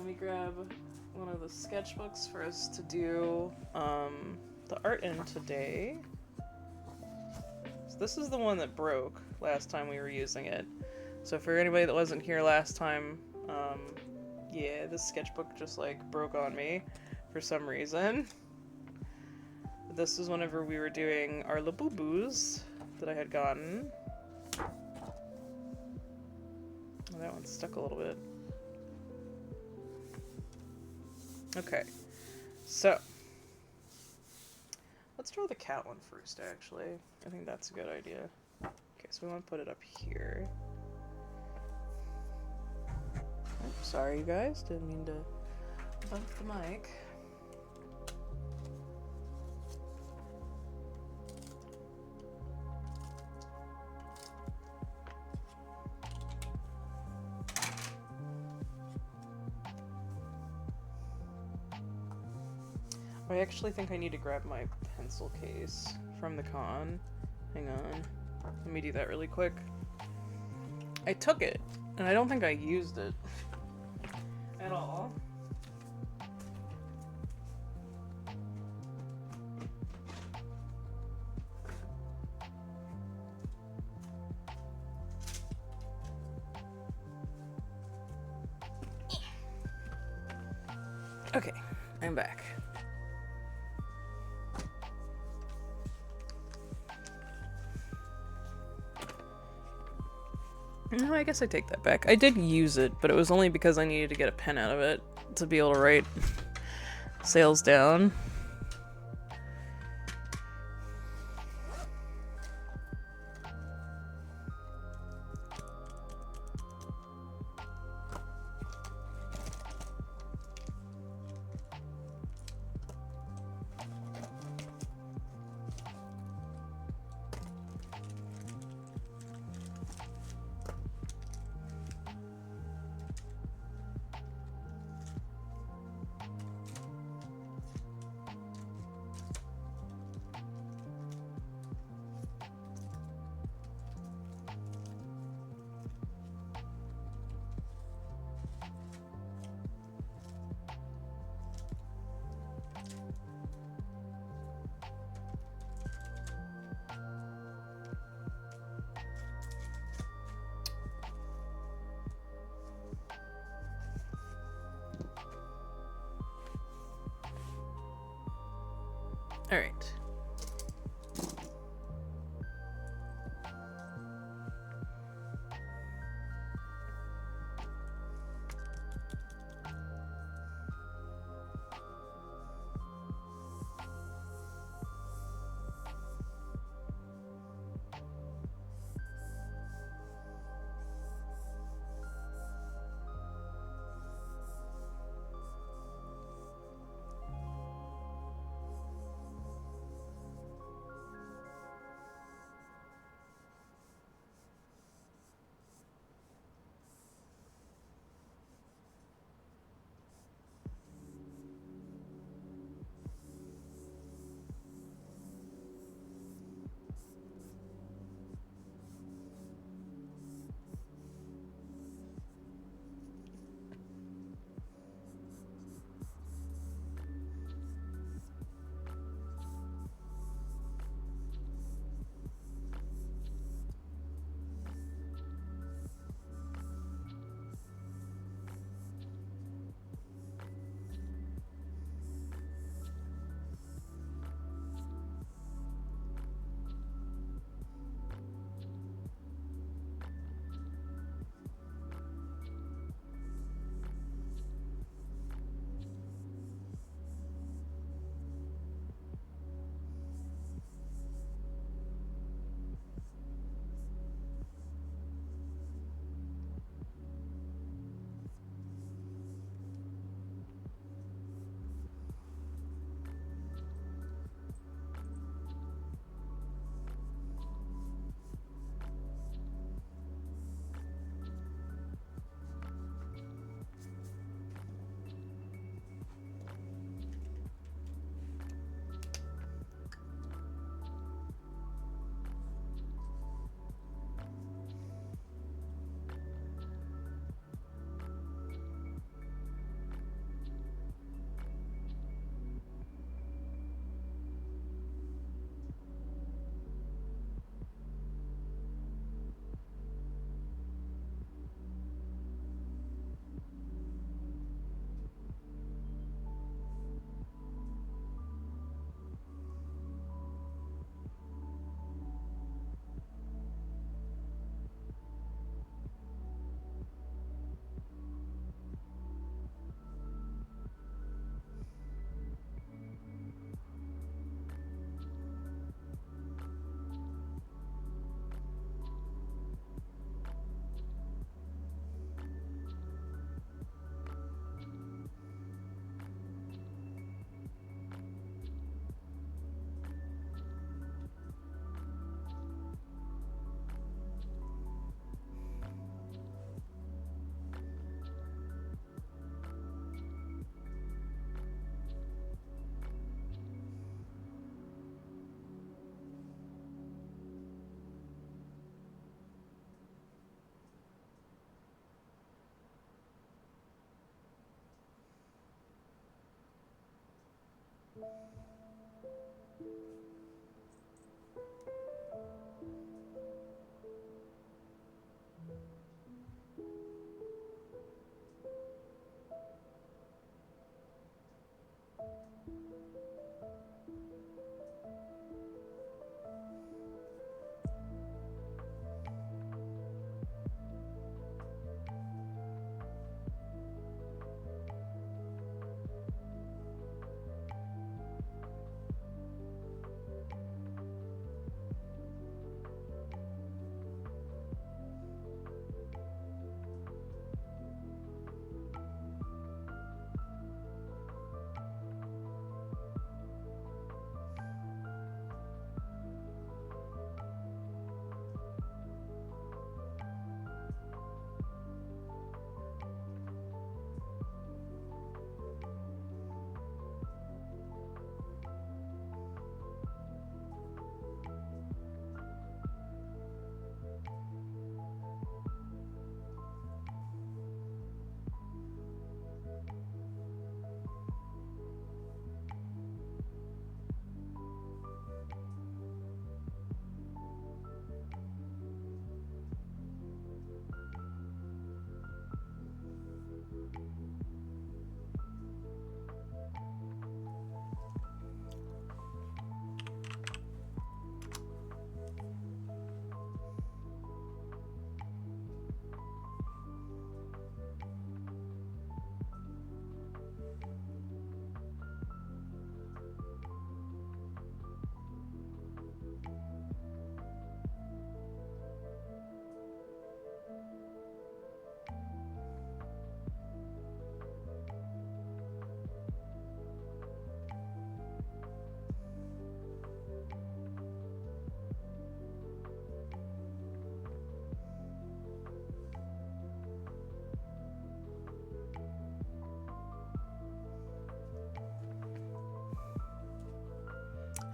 me grab one of the sketchbooks for us to do the art in today. So this is the one that broke last time we were using it. So for anybody that wasn't here last time, yeah, this sketchbook just like broke on me for some reason. This is whenever we were doing our Labubu's that I had gotten. Oh, that one's stuck a little bit. Okay, so let's draw the cat one first, actually. I think that's a good idea. Okay, so we want to put it up here. Oh, sorry, you guys. Didn't mean to bump the mic. I actually think I need to grab my pencil case from the con. Hang on. Let me do that really quick. I took it, and I don't think I used it at all. Okay, I'm back. No, I guess I take that back. I did use it, but it was only because I needed to get a pen out of it to be able to write sales down. All right.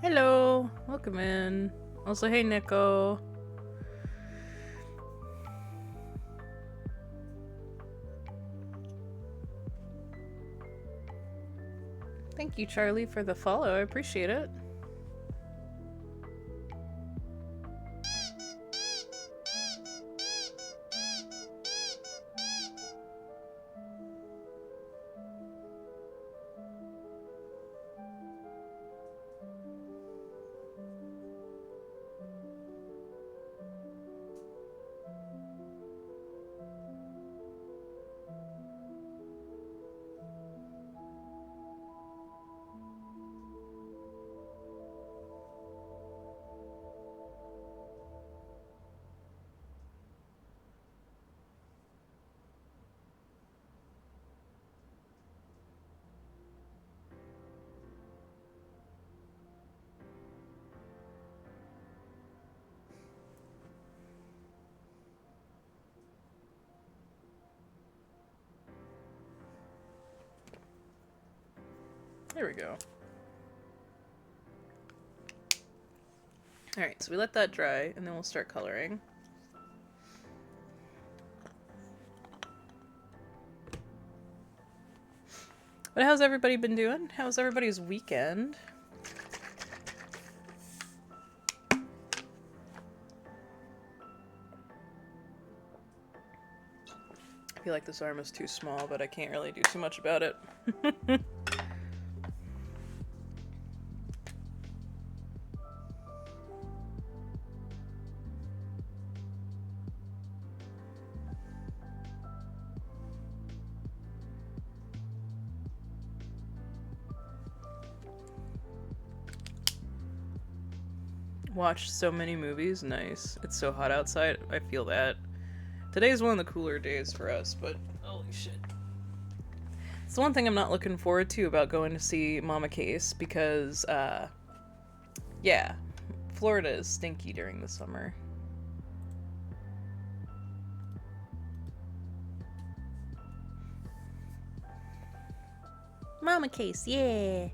Hello! Welcome in. Also, hey Nico. Thank you, Charlie, for the follow. I appreciate it. There we go. Alright, so we let that dry, and then we'll start coloring. But how's everybody been doing? How's everybody's weekend? I feel like this arm is too small, but I can't really do too much about it. Watched so many movies. Nice. It's so hot outside. I feel that. Today's one of the cooler days for us, but holy shit. It's the one thing I'm not looking forward to about going to see Mama Case because, yeah, Florida is stinky during the summer. Mama Case, yeah!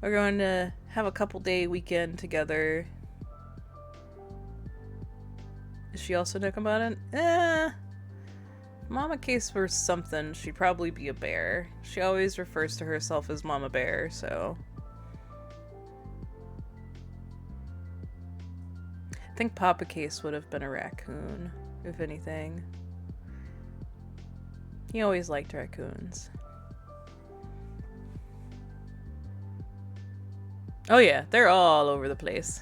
We're going to have a couple day weekend together. Is she also know about it? Mama Case were something, she'd probably be a bear. She always refers to herself as Mama Bear, so... I think Papa Case would have been a raccoon, if anything. He always liked raccoons. Oh yeah, they're all over the place.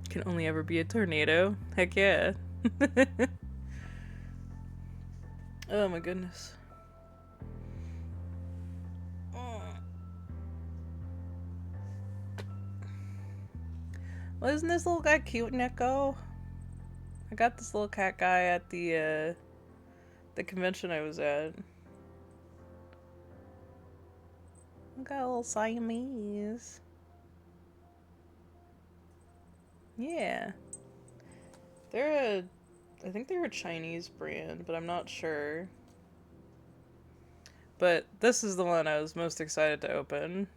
Can only ever be a tornado. Heck yeah. Oh my goodness. Well, isn't this little guy cute, Nico? I got this little cat guy at the convention I was at. I got a little Siamese. Yeah. I think they're a Chinese brand, but I'm not sure. But this is the one I was most excited to open.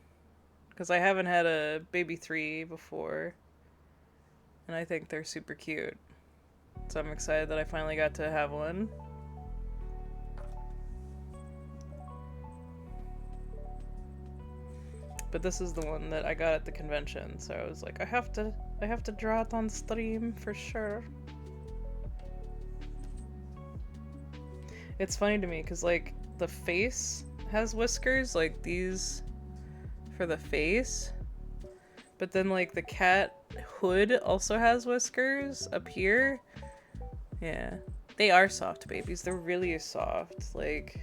Because I haven't had a baby 3 before. And I think they're super cute. So I'm excited that I finally got to have one. But this is the one that I got at the convention, so I was like, I have to draw it on stream for sure. It's funny to me, because, like, the face has whiskers, like these for the face. But then, like, the cat hood also has whiskers up here. Yeah. They are soft babies. They're really soft. Like,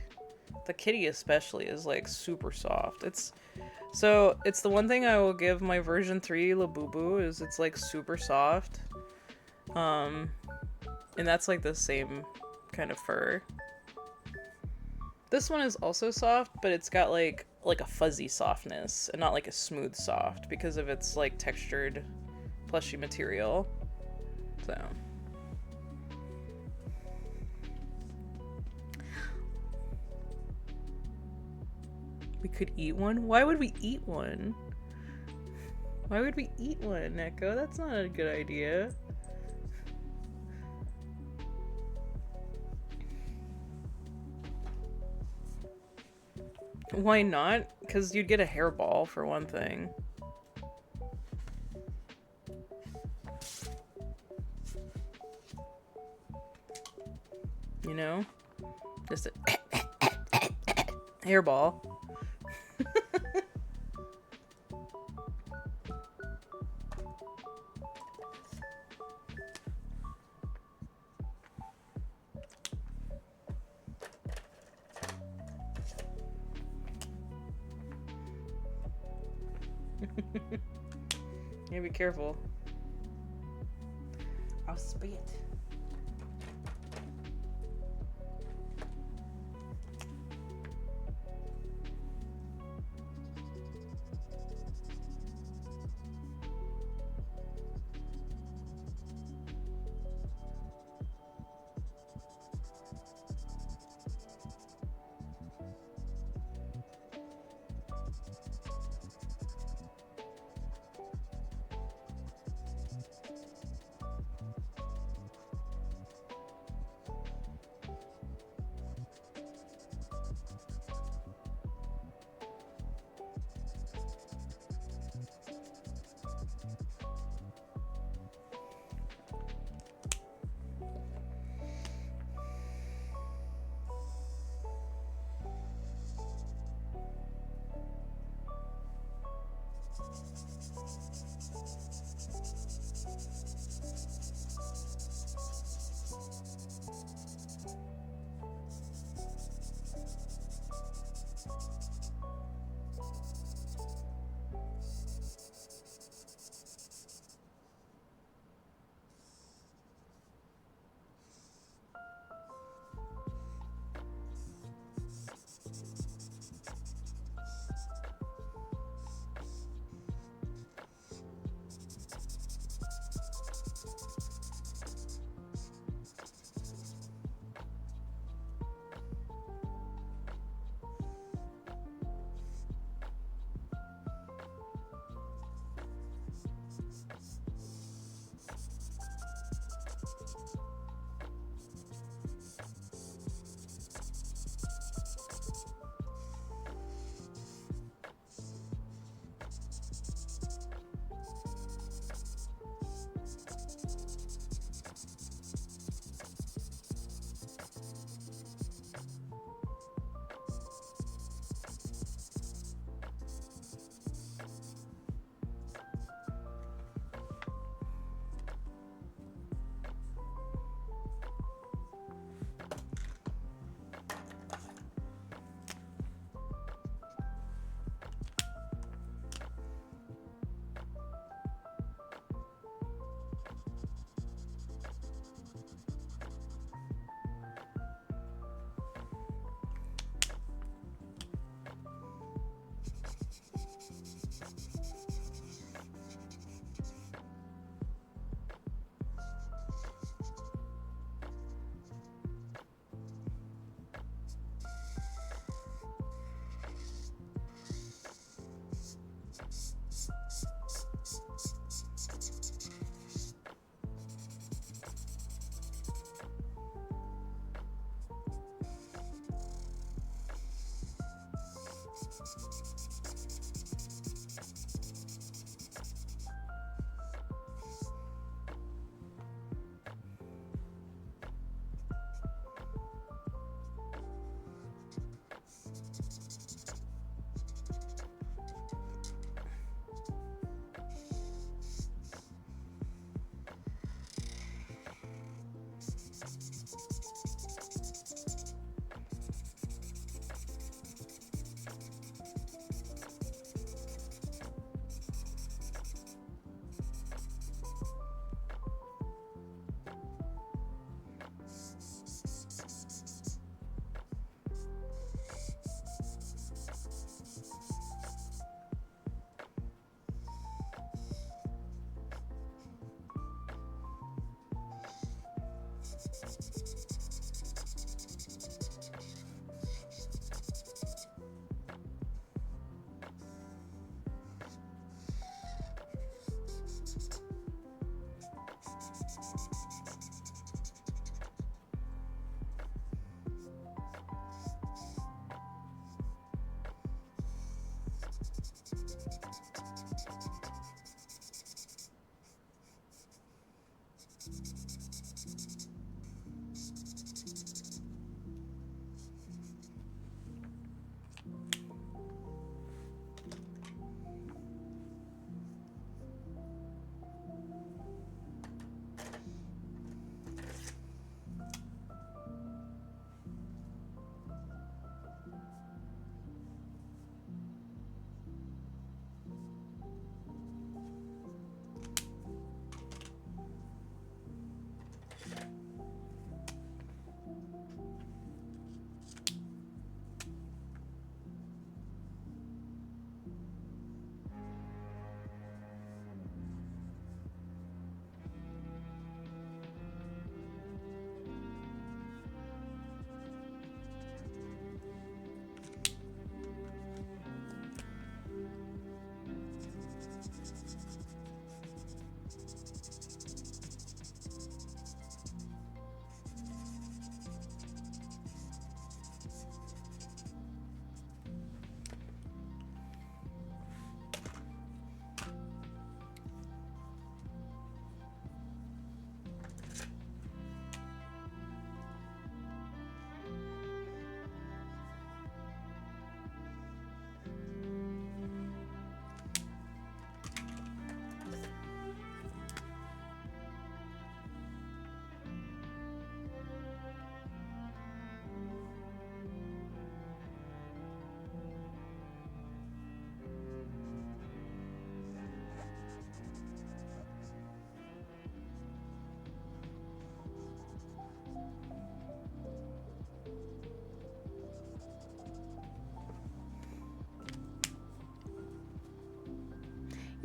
the kitty especially is, like, super soft. It's the one thing I will give my version 3 Labubu is it's, like, super soft. And that's, like, the same kind of fur. This one is also soft, but it's got like a fuzzy softness and not like a smooth soft because of its like textured plushy material. So we could eat one? Why would we eat one? Why would we eat one, Neko? That's not a good idea. Why not? Because you'd get a hairball, for one thing. You know? Just a hairball. Yeah, be careful. I'll spit.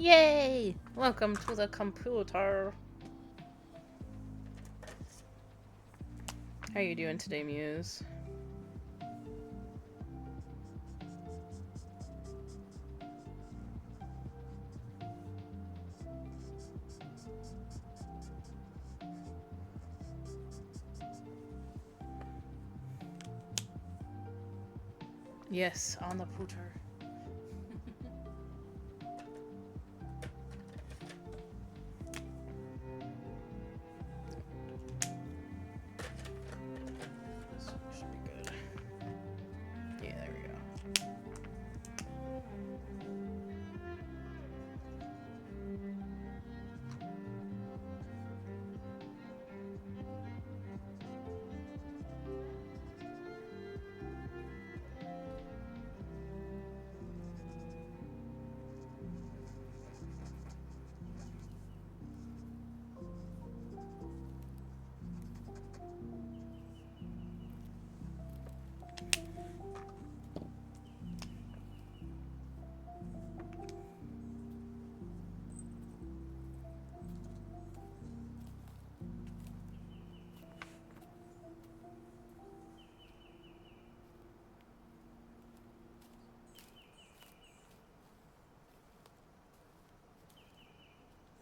Yay! Welcome to the computer. How you doing today, Muse? Yes, on the pooter. This should be good. Yeah, there we go.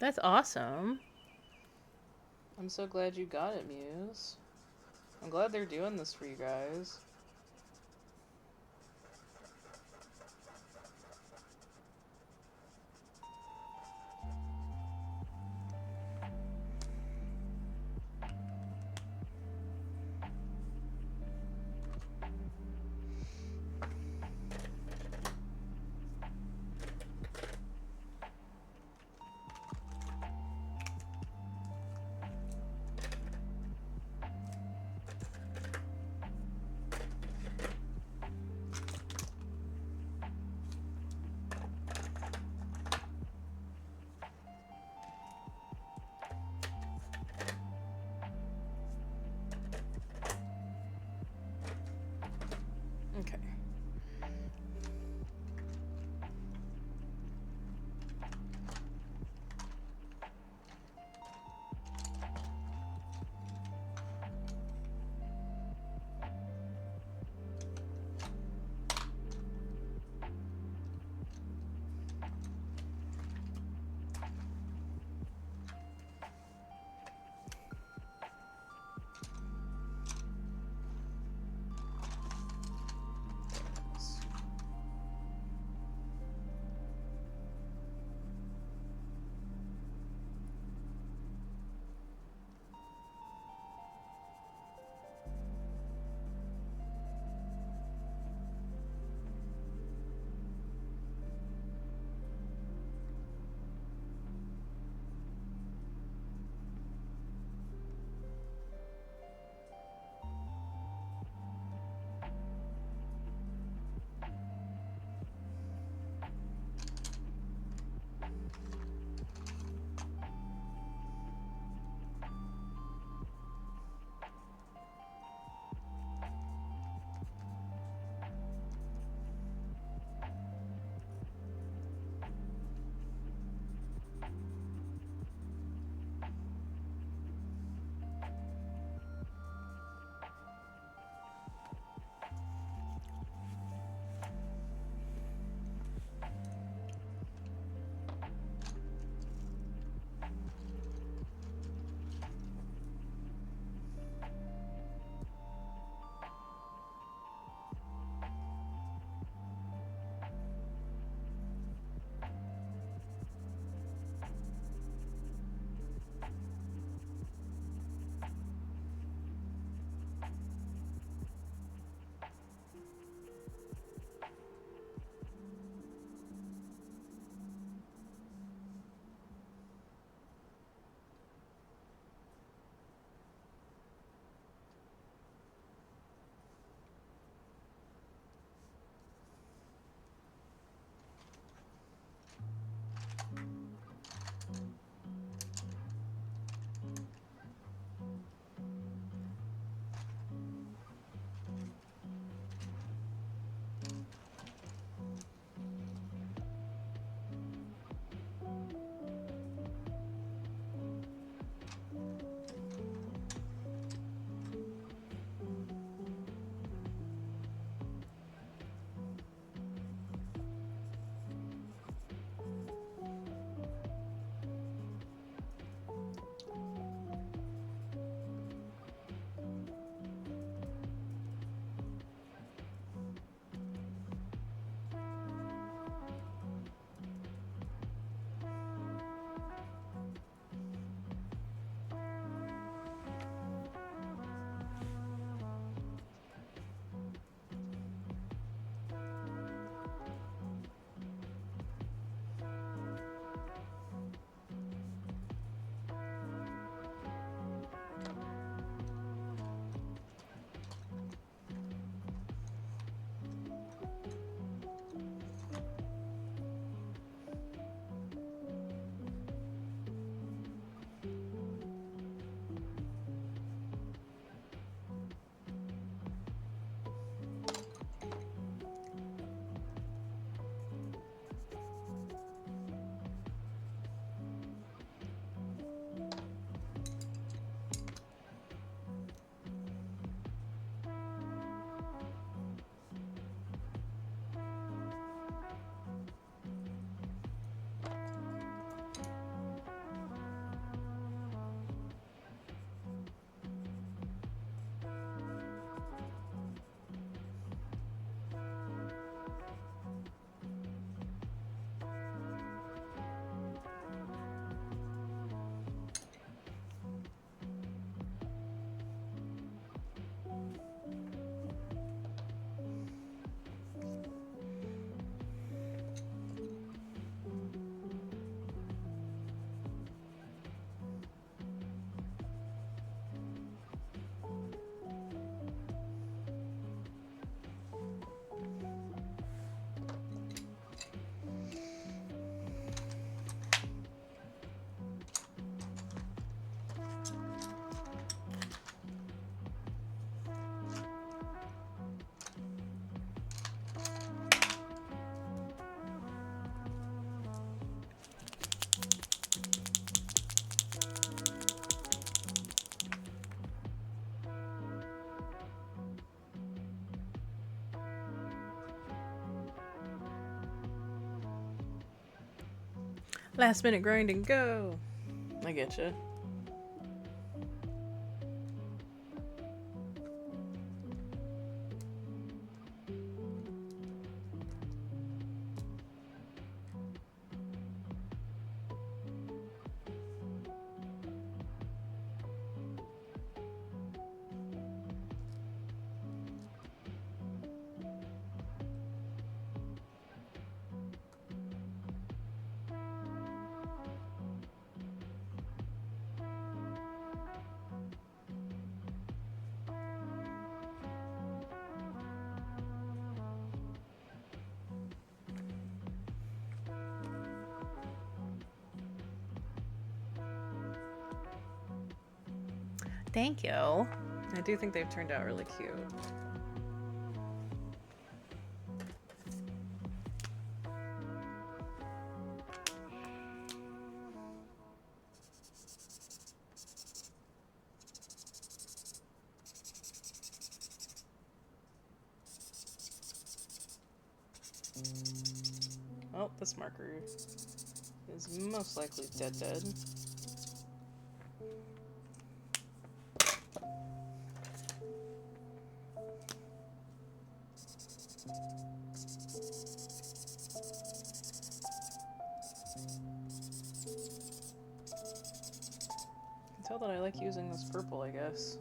That's awesome. I'm so glad you got it, Muse. I'm glad they're doing this for you guys. Last minute grinding, go! I get you. Thank you. I do think they've turned out really cute. Oh, this marker is most likely dead. Tell that I like using this purple, I guess.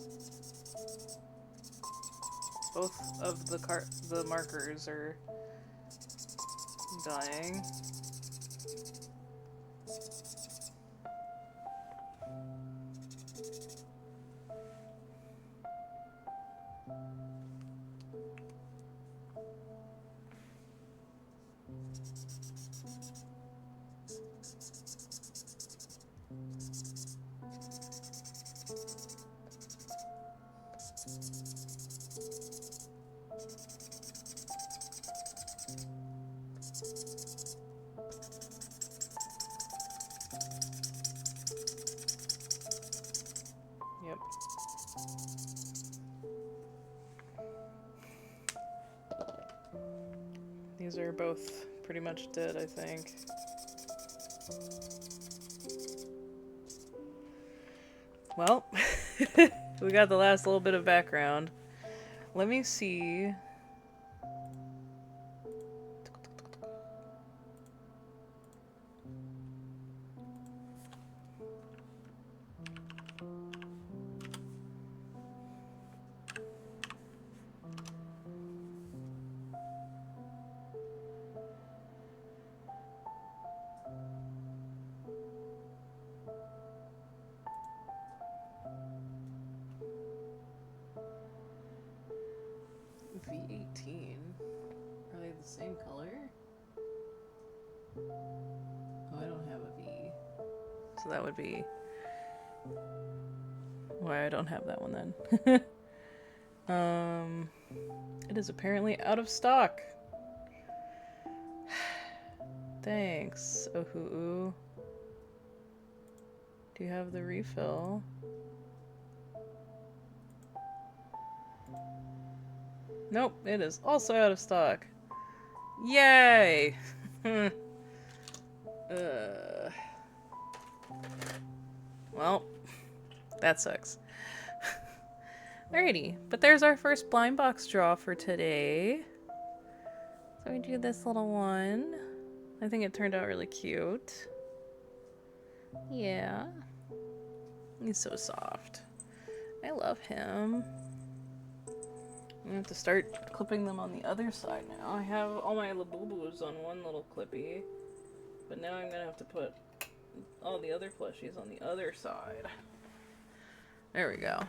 Both of the markers are dying. Yep. These are both pretty much dead, I think. Well, we got the last little bit of background. Let me see. V18? Are they the same color? Oh, I don't have a V. So that would be why I don't have that one then. It is apparently out of stock. Thanks, Ohuu. Do you have the refill? Nope, it is also out of stock. Yay! Well, that sucks. Alrighty, but there's our first blind box draw for today. So we do this little one. I think it turned out really cute. Yeah. He's so soft. I love him. I have to start clipping them on the other side now. I have all my Labubus on one little clippy, but now I'm gonna have to put all the other plushies on the other side. There we go.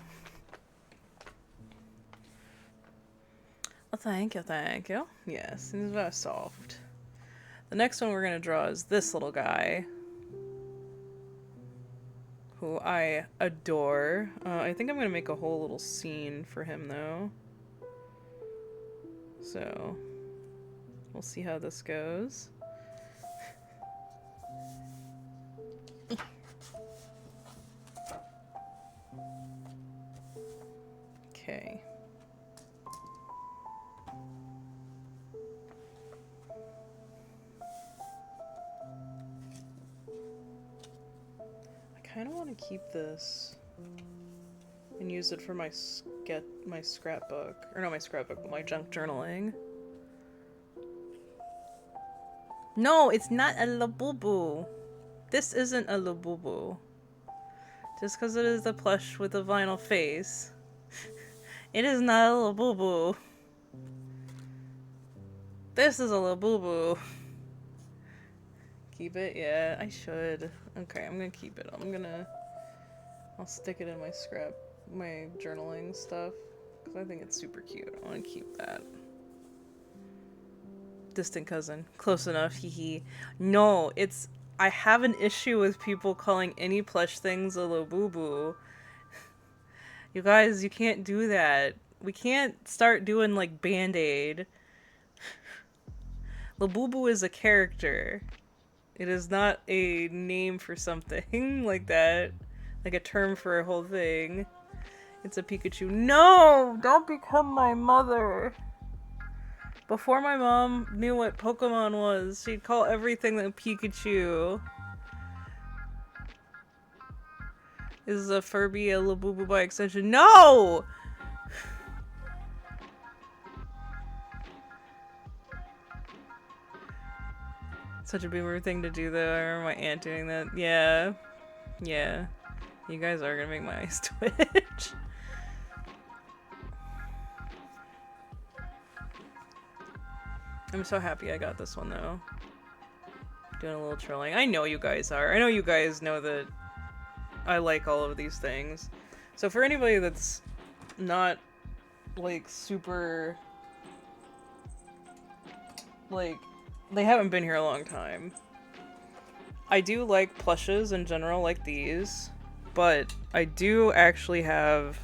Well, thank you, thank you. Yes, he's very soft. The next one we're gonna draw is this little guy, who I adore. I think I'm gonna make a whole little scene for him, though. So, we'll see how this goes. Okay. kind of want to keep this and use it for my scrapbook. Or not my scrapbook, but my junk journaling. No, it's not a Labubu. This isn't a Labubu. Just because it is a plush with a vinyl face. It is not a Labubu. This is a Labubu. Keep it? Yeah, I should. Okay, I'm gonna keep it. I'll stick it in my journaling stuff. Because I think it's super cute. I want to keep that. Distant cousin. Close enough, hee hee. No, I have an issue with people calling any plush things a Labubu. You guys, you can't do that. We can't start doing like Band-Aid. Labubu is a character. It is not a name for something like that. Like a term for a whole thing. It's a Pikachu. No! Don't become my mother! Before my mom knew what Pokemon was, she'd call everything a Pikachu. Is a Furby a Labubu by extension? No! Such a boomer thing to do though. I remember my aunt doing that. Yeah. Yeah. You guys are gonna make my eyes twitch. I'm so happy I got this one though. Doing a little trolling. I know you guys are. I know you guys know that I like all of these things. So for anybody that's not like super like they haven't been here a long time. I do like plushes in general, like these, but I do actually have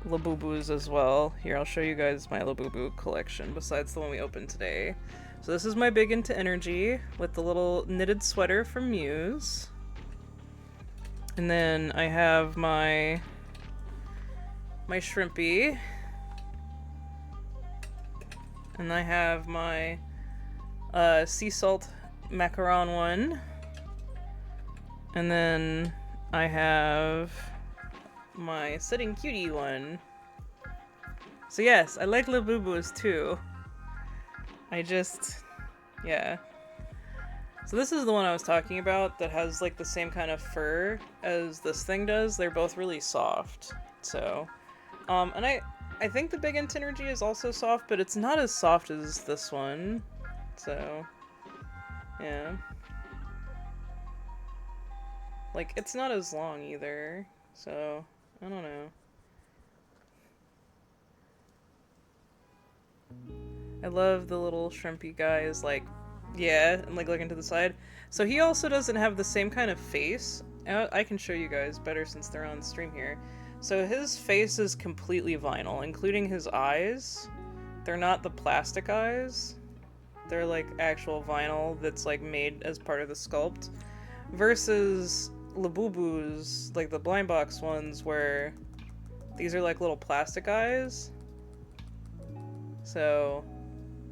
Labubus as well. Here, I'll show you guys my Labubu collection, besides the one we opened today. So this is my Big Into Energy, with the little knitted sweater from Muse. And then I have my Shrimpy. And I have my sea salt macaron one. And then I have my sitting cutie one. So yes, I like Labubus too. Yeah. So this is the one I was talking about that has like the same kind of fur as this thing does. They're both really soft. So, and I think the Big Into Energy is also soft, but it's not as soft as this one. So, yeah. Like, it's not as long either. So, I don't know. I love the little shrimpy guy is like, yeah, and like looking to the side. So he also doesn't have the same kind of face. I can show you guys better since they're on stream here. So his face is completely vinyl, including his eyes. They're not the plastic eyes. They're like actual vinyl that's like made as part of the sculpt. Versus Labubu's, like the blind box ones, where these are like little plastic eyes. So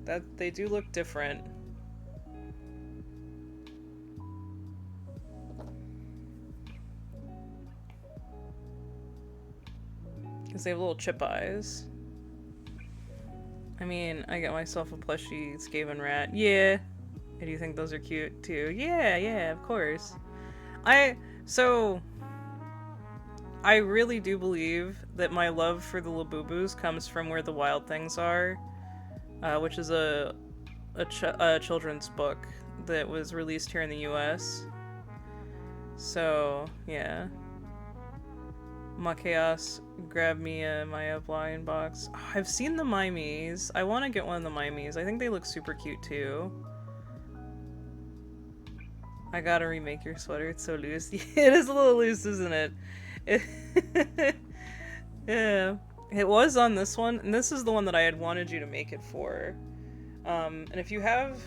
that they do look different. Because they have little chip eyes. I mean, I got myself a plushie Skaven rat. Yeah. I do think those are cute too. Yeah, yeah, of course. So I really do believe that my love for the Labubus comes from Where the Wild Things Are, which is a children's book that was released here in the US. So, yeah. Makeas grabbed me a Maya blind box. Oh, I've seen the Mimies. I want to get one of the Mimies. I think they look super cute too. I gotta remake your sweater. It's so loose. It is a little loose, isn't it? Yeah. It was on this one, and this is the one that I had wanted you to make it for. And if you have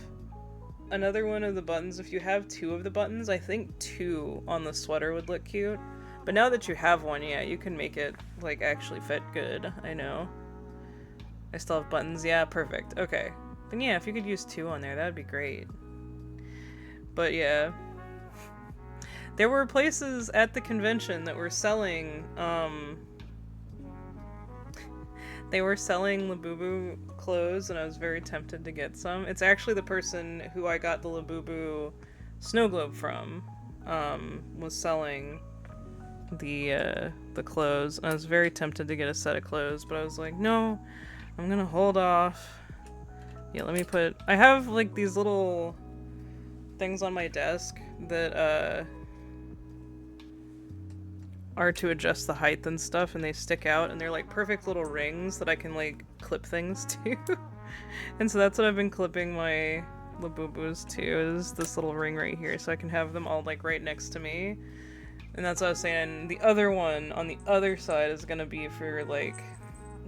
another one of the buttons, if you have two of the buttons, I think two on the sweater would look cute. But now that you have one, yeah, you can make it, like, actually fit good. I know. I still have buttons. Yeah, perfect. Okay. Then yeah, if you could use two on there, that would be great. But yeah. There were places at the convention that were selling, they were selling Labubu clothes, and I was very tempted to get some. It's actually the person who I got the Labubu snow globe from, was selling the clothes. I was very tempted to get a set of clothes, but I was like, no, I'm gonna hold off. Yeah, let me put... I have, like, these little things on my desk that, are to adjust the height and stuff, and they stick out, and they're, like, perfect little rings that I can, like, clip things to. And so that's what I've been clipping my Labubus to, is this little ring right here, so I can have them all, like, right next to me. And that's what I was saying. The other one on the other side is gonna be for, like,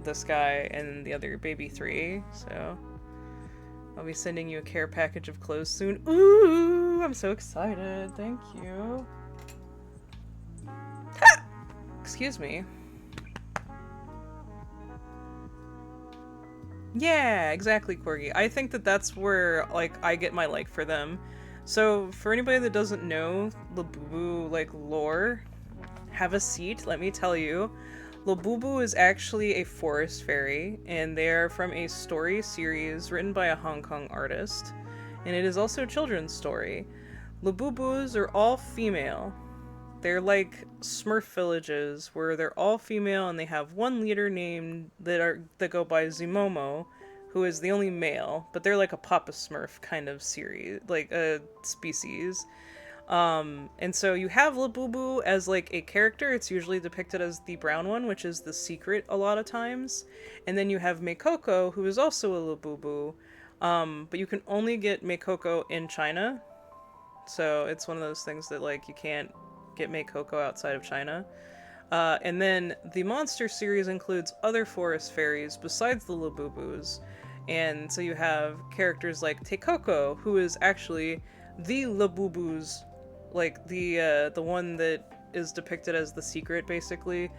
this guy and the other baby 3, so... I'll be sending you a care package of clothes soon. Ooh, I'm so excited. Thank you. Ha! Excuse me. Yeah, exactly, Corgi. I think that that's where, like, I get my like for them. So, for anybody that doesn't know Labubu, like, lore, have a seat, let me tell you. Labubu is actually a forest fairy, and they are from a story series written by a Hong Kong artist, and it is also a children's story. Labubus are all female. They're like Smurf villages, where they're all female, and they have one leader named that go by Zumomo, who is the only male, but they're like a Papa Smurf kind of series, like a species. And so you have Labubu as, like, a character. It's usually depicted as the brown one, which is the secret a lot of times. And then you have Meikoko, who is also a Labubu. But you can only get Meikoko in China. So it's one of those things that, like, you can't get Meikoko outside of China. And then the monster series includes other forest fairies besides the Labubus. And so you have characters like Teikoko, who is actually the Labubu's, like, the one that is depicted as the secret, basically.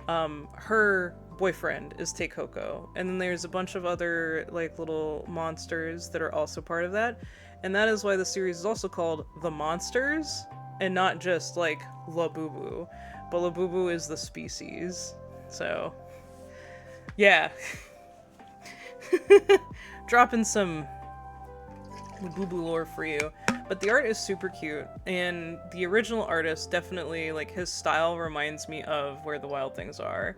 Her boyfriend is Teikoko. And then there's a bunch of other, like, little monsters that are also part of that. And that is why the series is also called The Monsters, and not just, like, Labubu. But Labubu is the species. So, yeah. Dropping some Labubu lore for you. But the art is super cute, and the original artist definitely, like, his style reminds me of Where the Wild Things Are.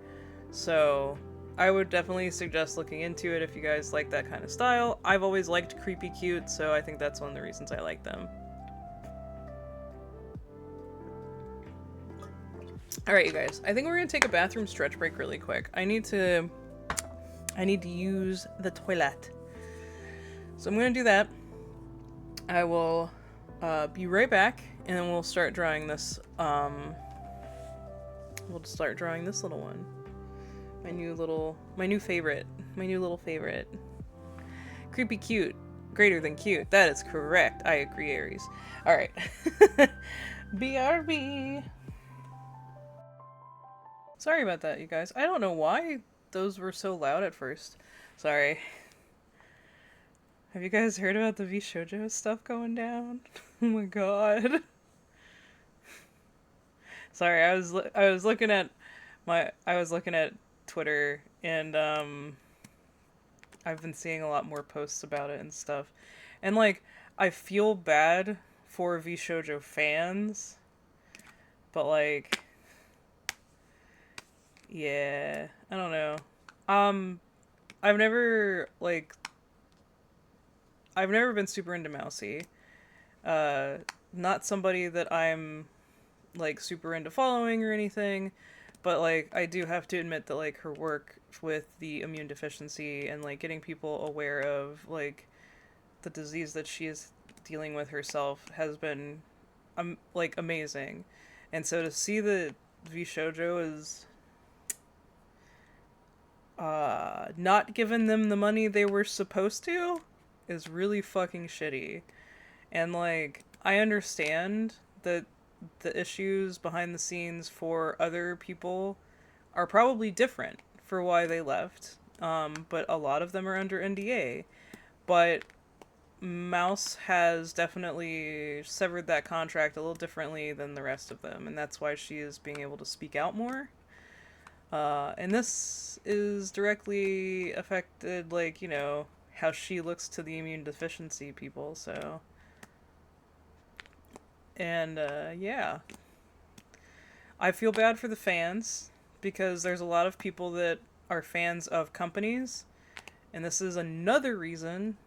So I would definitely suggest looking into it if you guys like that kind of style. I've always liked creepy cute, so I think that's one of the reasons I like them. Alright, you guys. I think we're gonna take a bathroom stretch break really quick. I need to use the toilet. So I'm gonna do that. I will be right back, and then we'll start drawing this, we'll start drawing this little one. My new little favorite. Creepy cute. Greater than cute. That is correct. I agree, Aries. Alright. BRB. Sorry about that, you guys. I don't know why those were so loud at first. Sorry. Have you guys heard about the VShojo stuff going down? Oh my god. Sorry, I was looking at Twitter, and I've been seeing a lot more posts about it and stuff. And, like, I feel bad for VShojo fans, but, like, yeah, I don't know. I've never been super into Mousy. Not somebody that I'm, like, super into following or anything, but, like, I do have to admit that, like, her work with the immune deficiency and, like, getting people aware of, like, the disease that she is dealing with herself has been, like, amazing. And so to see that VShojo is not giving them the money they were supposed to is really fucking shitty. And, like, I understand that the issues behind the scenes for other people are probably different for why they left, but a lot of them are under NDA. But Mouse has definitely severed that contract a little differently than the rest of them, and that's why she is being able to speak out more. And this is directly affected, like, how she looks to the immune deficiency people, so. And, yeah. I feel bad for the fans, because there's a lot of people that are fans of companies, and this is another reason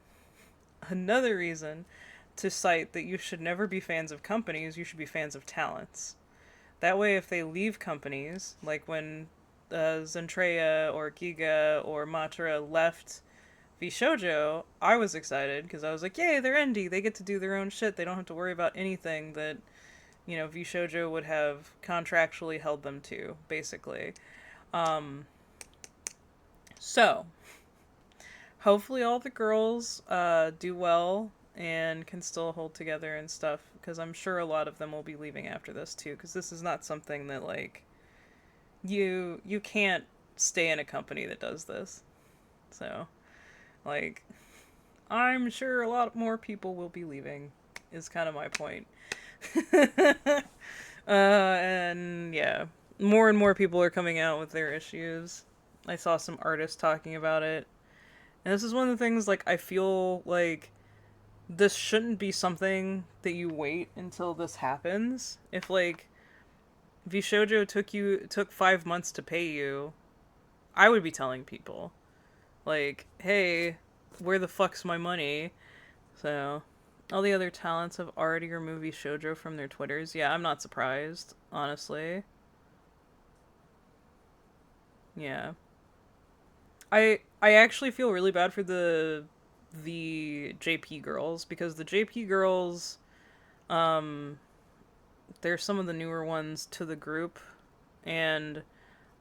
to cite that you should never be fans of companies, you should be fans of talents. That way, if they leave companies, like when Zentreya or Giga or Matra left VShojo, I was excited because I was like, yay, they're indie. They get to do their own shit. They don't have to worry about anything that, VShojo would have contractually held them to, basically. So, hopefully all the girls do well and can still hold together and stuff, because I'm sure a lot of them will be leaving after this too, because this is not something that, like, you can't stay in a company that does this. So, like, I'm sure a lot more people will be leaving, is kind of my point. And yeah, more and more people are coming out with their issues. I saw some artists talking about it. And this is one of the things, like, I feel like this shouldn't be something that you wait until this happens. If, like, VShojo took 5 months to pay you, I would be telling people, like, hey, where the fuck's my money? So, all the other talents have already removed VShojo from their Twitters. Yeah, I'm not surprised, honestly. Yeah. I actually feel really bad for the JP girls, because the JP girls, they're some of the newer ones to the group, and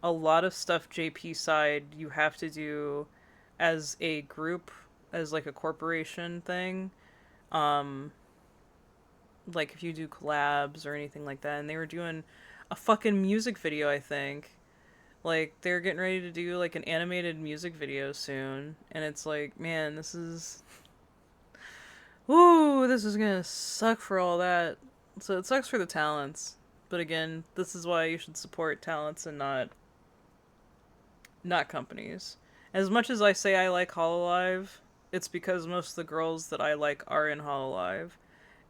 a lot of stuff JP side you have to do as a group, as like a corporation thing. Like if you do collabs or anything like that, and they were doing a fucking music video, I think. Like, they're getting ready to do, like, an animated music video soon. And it's like, man, this is... Ooh, this is gonna suck for all that. So it sucks for the talents. But again, this is why you should support talents and not companies. As much as I say I like Hololive, it's because most of the girls that I like are in Hololive.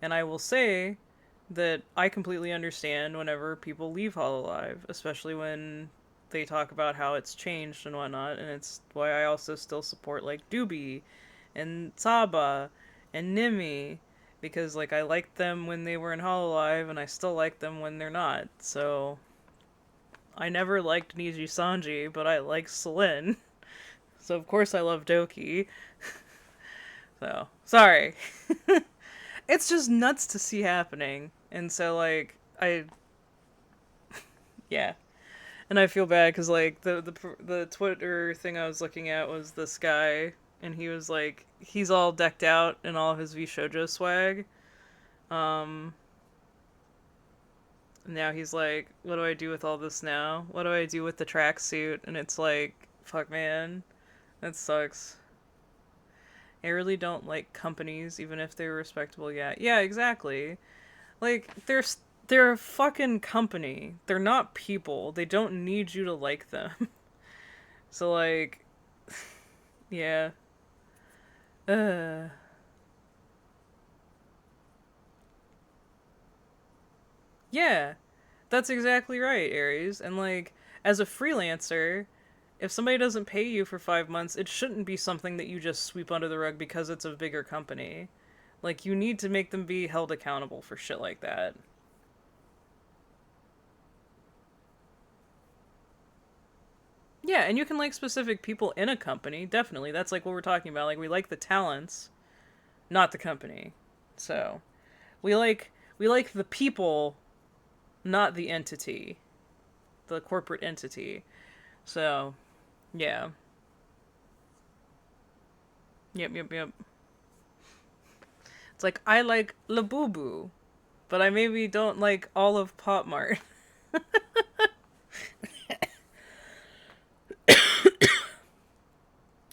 And I will say that I completely understand whenever people leave Hololive, especially when they talk about how it's changed and whatnot, and it's why I also still support, like, Doobie and Saba and Nimi, because, like, I liked them when they were in Hololive, and I still like them when they're not. So I never liked Niji Sanji, but I like Celine. So of course I love Doki. So, sorry. It's just nuts to see happening. And so, like, yeah. And I feel bad because, like, the Twitter thing I was looking at was this guy, and he was like, he's all decked out in all of his VShojo swag. Now he's like, what do I do with all this now? What do I do with the tracksuit? And it's like, fuck, man, that sucks. I really don't like companies, even if they're respectable. Yeah, exactly. Like, they're a fucking company. They're not people. They don't need you to like them. So, like, yeah. Uh. Yeah. That's exactly right, Aries. And, like, as a freelancer, if somebody doesn't pay you for 5 months, it shouldn't be something that you just sweep under the rug because it's a bigger company. Like, you need to make them be held accountable for shit like that. Yeah, and you can like specific people in a company, definitely. That's like what we're talking about. Like, we like the talents, not the company. So, we like the people, not the entity, the corporate entity. So, yeah. Yep. It's like, I like Labubu, but I maybe don't like all of Pop Mart.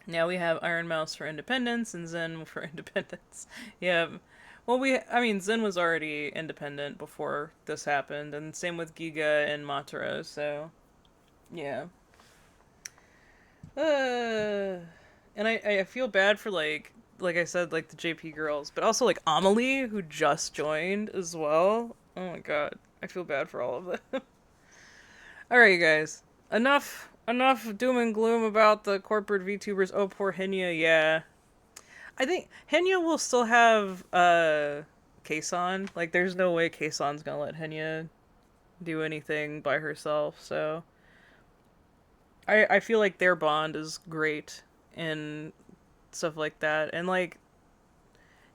Now we have Iron Mouse for independence and Zen for independence. Yeah. Well, I mean, Zen was already independent before this happened, and same with Giga and Mataro, so. Yeah. And I feel bad for, like I said, like the JP girls, but also like Amelie, who just joined as well. Oh my god. I feel bad for all of them. Alright, you guys. Enough doom and gloom about the corporate VTubers. Oh, poor Henya, yeah. I think Henya will still have Kason. Like, there's no way Kason's gonna let Henya do anything by herself, so I feel like their bond is great and stuff like that. And like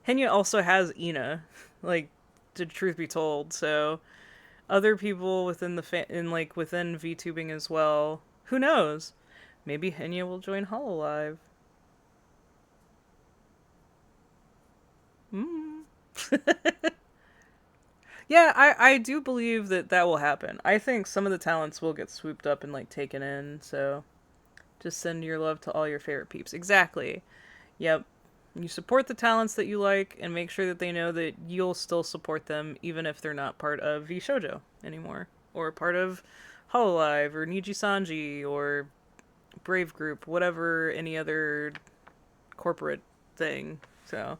Henya also has Ina, like, to truth be told, so other people within within VTubing as well. Who knows? Maybe Henya will join Hololive. Mm. Yeah, I do believe that will happen. I think some of the talents will get swooped up and like taken in, so just send your love to all your favorite peeps. Exactly. Yep. You support the talents that you like and make sure that they know that you'll still support them even if they're not part of VShojo anymore. Or part of Hololive or Niji Sanji or Brave Group, whatever any other corporate thing. So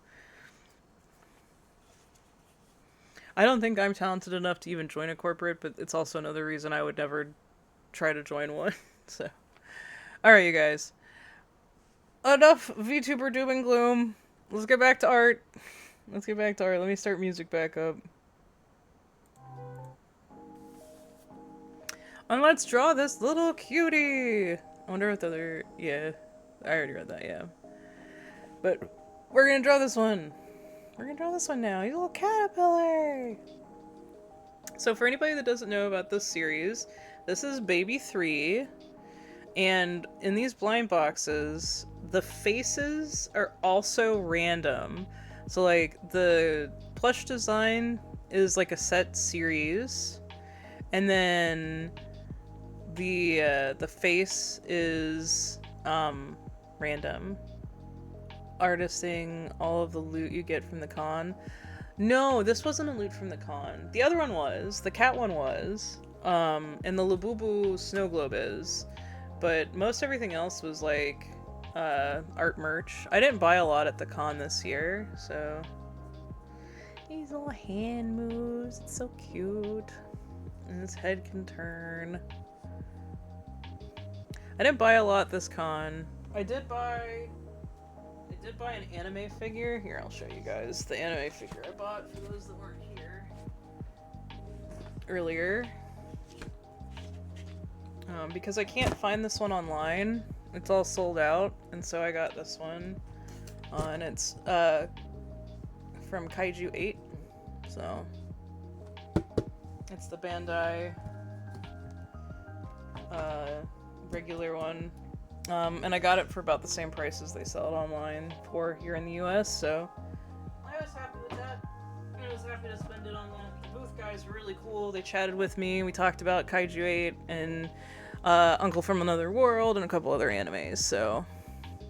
I don't think I'm talented enough to even join a corporate, but it's also another reason I would never try to join one. So alright, you guys. Enough VTuber doom and gloom. Let's get back to art. Let me start music back up. And let's draw this little cutie. I wonder what the other... Yeah, I already read that, yeah. But we're gonna draw this one. We're gonna draw this one now. You little caterpillar. So for anybody that doesn't know about this series, this is Baby 3. And in these blind boxes, the faces are also random. So like the plush design is like a set series, and then the face is random. Artisting all of the loot you get from the con. No, this wasn't a loot from the con. The other one was. The cat one was. And the Labubu snow globe is. But most everything else was like art merch. I didn't buy a lot at the con this year, so these little hand moves, it's so cute. And his head can turn. I didn't buy a lot this con. I did buy an anime figure. Here, I'll show you guys the anime figure I bought for those that weren't here earlier. Because I can't find this one online. It's all sold out, and so I got this one. And it's from Kaiju 8. So it's the Bandai regular one. And I got it for about the same price as they sell it online for here in the US, so I was happy with that. I was happy to spend it on that. The booth guys were really cool. They chatted with me. We talked about Kaiju 8 and Uncle from Another World and a couple other animes, so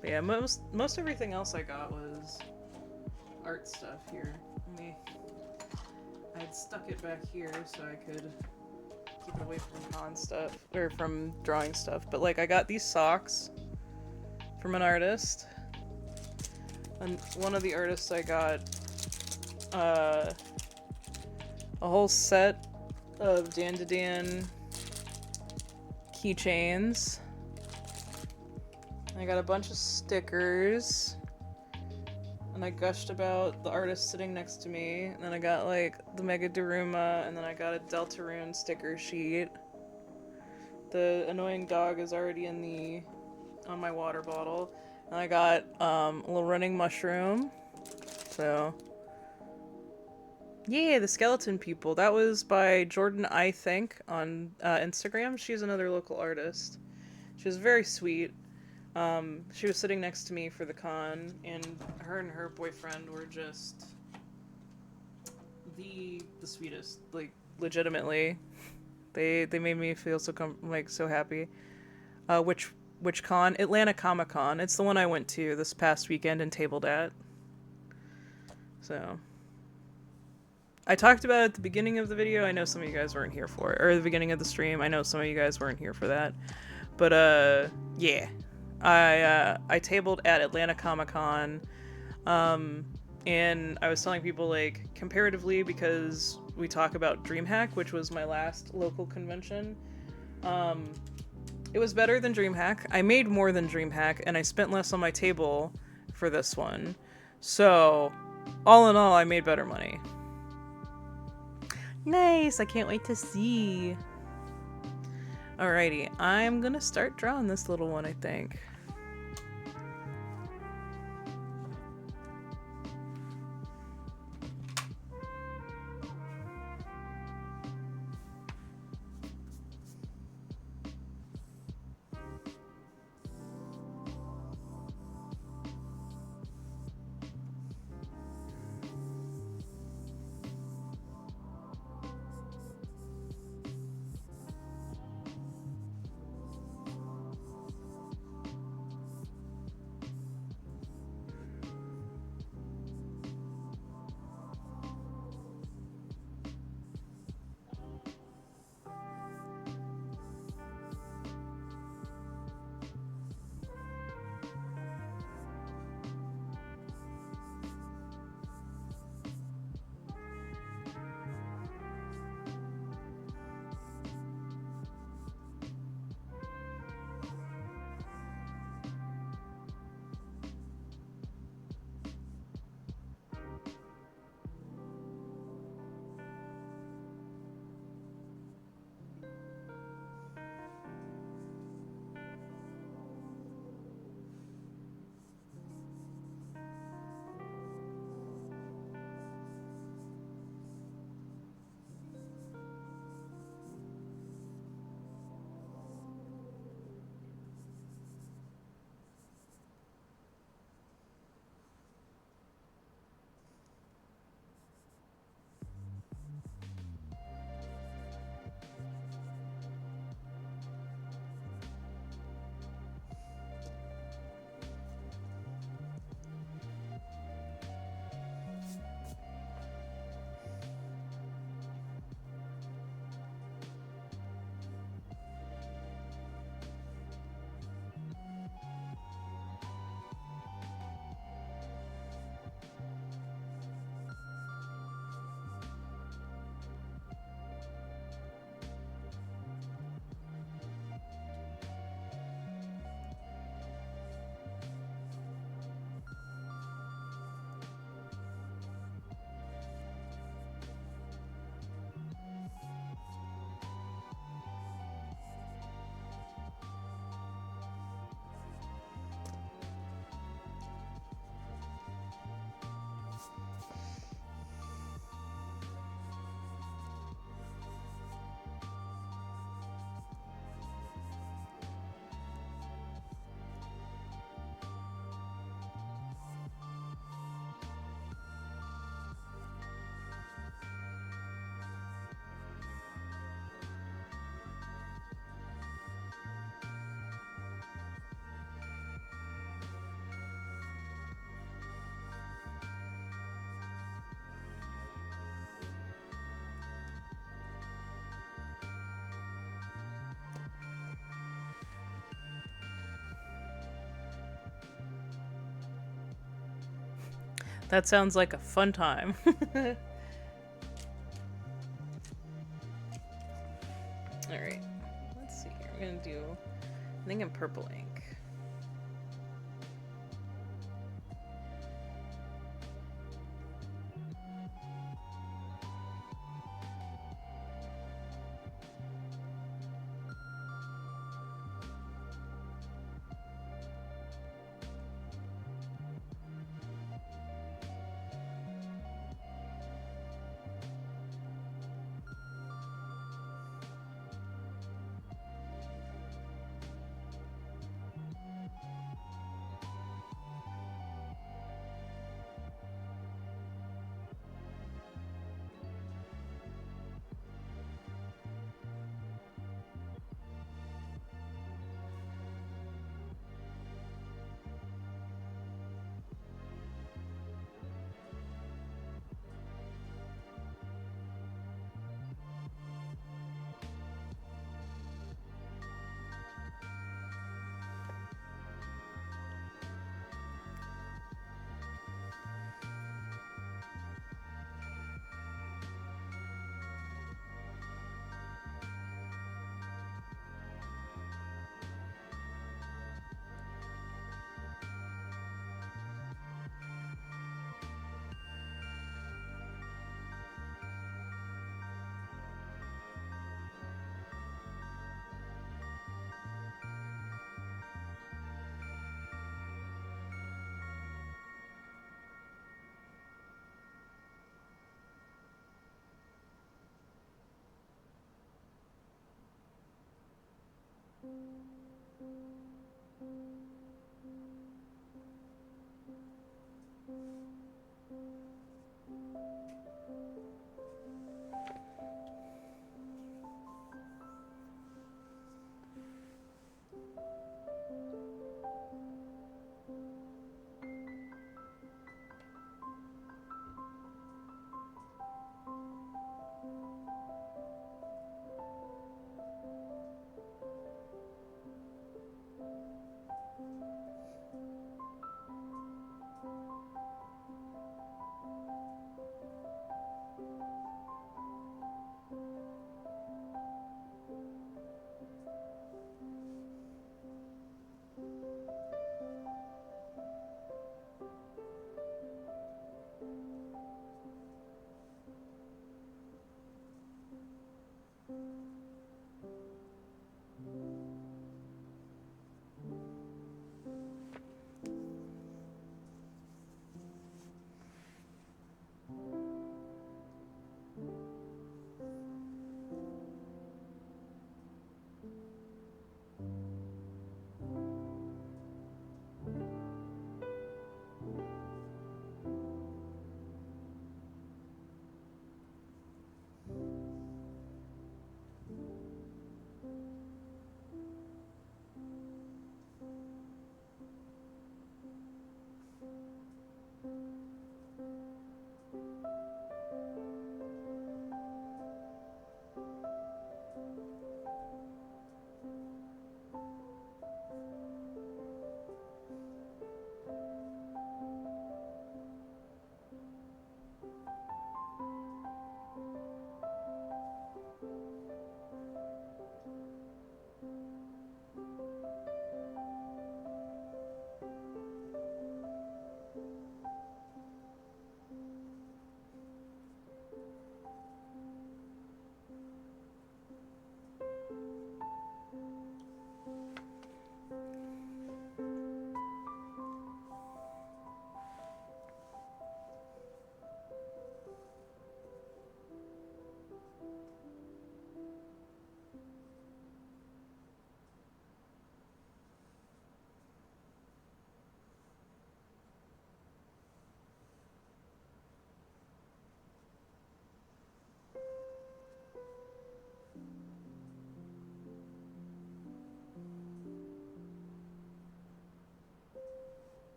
but yeah, most everything else I got was art stuff here. I had stuck it back here so I could keep it away from con stuff, or from drawing stuff, but like I got these socks from an artist, and one of the artists I got a whole set of Dan to Dan keychains. I got a bunch of stickers, and I gushed about the artist sitting next to me, and then I got like the Mega Daruma, and then I got a Deltarune sticker sheet. The annoying dog is already on my water bottle, and I got a little running mushroom. So yeah, the skeleton people. That was by Jordan, I think, on Instagram. She's another local artist. She was very sweet. She was sitting next to me for the con, and her boyfriend were just the sweetest. Like, legitimately, they made me feel so happy. Which which con? Atlanta Comic Con. It's the one I went to this past weekend and tabled at. So I talked about it at the beginning of the video. I know some of you guys weren't here for it. Or the beginning of the stream. I know some of you guys weren't here for that. But yeah. I tabled at Atlanta Comic Con. And I was telling people, like, comparatively, because we talk about DreamHack, which was my last local convention, it was better than DreamHack. I made more than DreamHack, and I spent less on my table for this one. So, all in all, I made better money. Nice! I can't wait to see. Alrighty, I'm gonna start drawing this little one, I think. That sounds like a fun time. Alright, let's see here. We're gonna do, I think, in purple ink.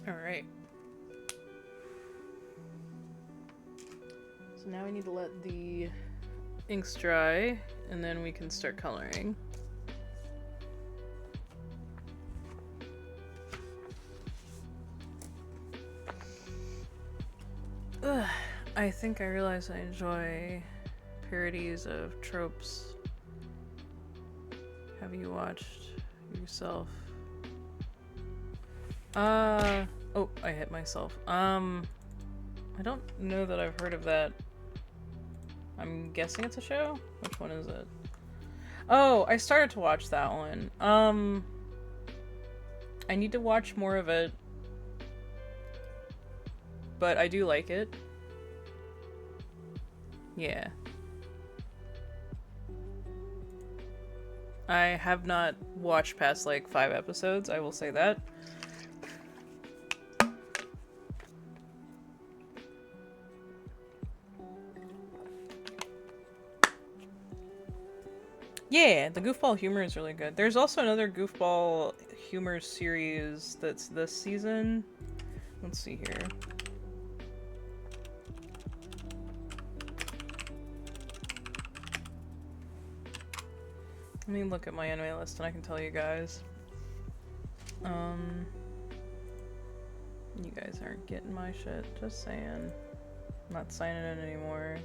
Alright. So now we need to let the inks dry, and then we can start coloring. Ugh, I think I realize I enjoy parodies of tropes. Have you watched yourself? Oh, I hit myself. I don't know that I've heard of that. I'm guessing it's a show? Which one is it? Oh, I started to watch that one. I need to watch more of it. But I do like it. Yeah. I have not watched past like 5 episodes, I will say that. Yeah, the goofball humor is really good. There's also another goofball humor series that's this season. Let's see here. Let me look at my anime list and I can tell you guys. You guys aren't getting my shit, just saying. I'm not signing in anymore.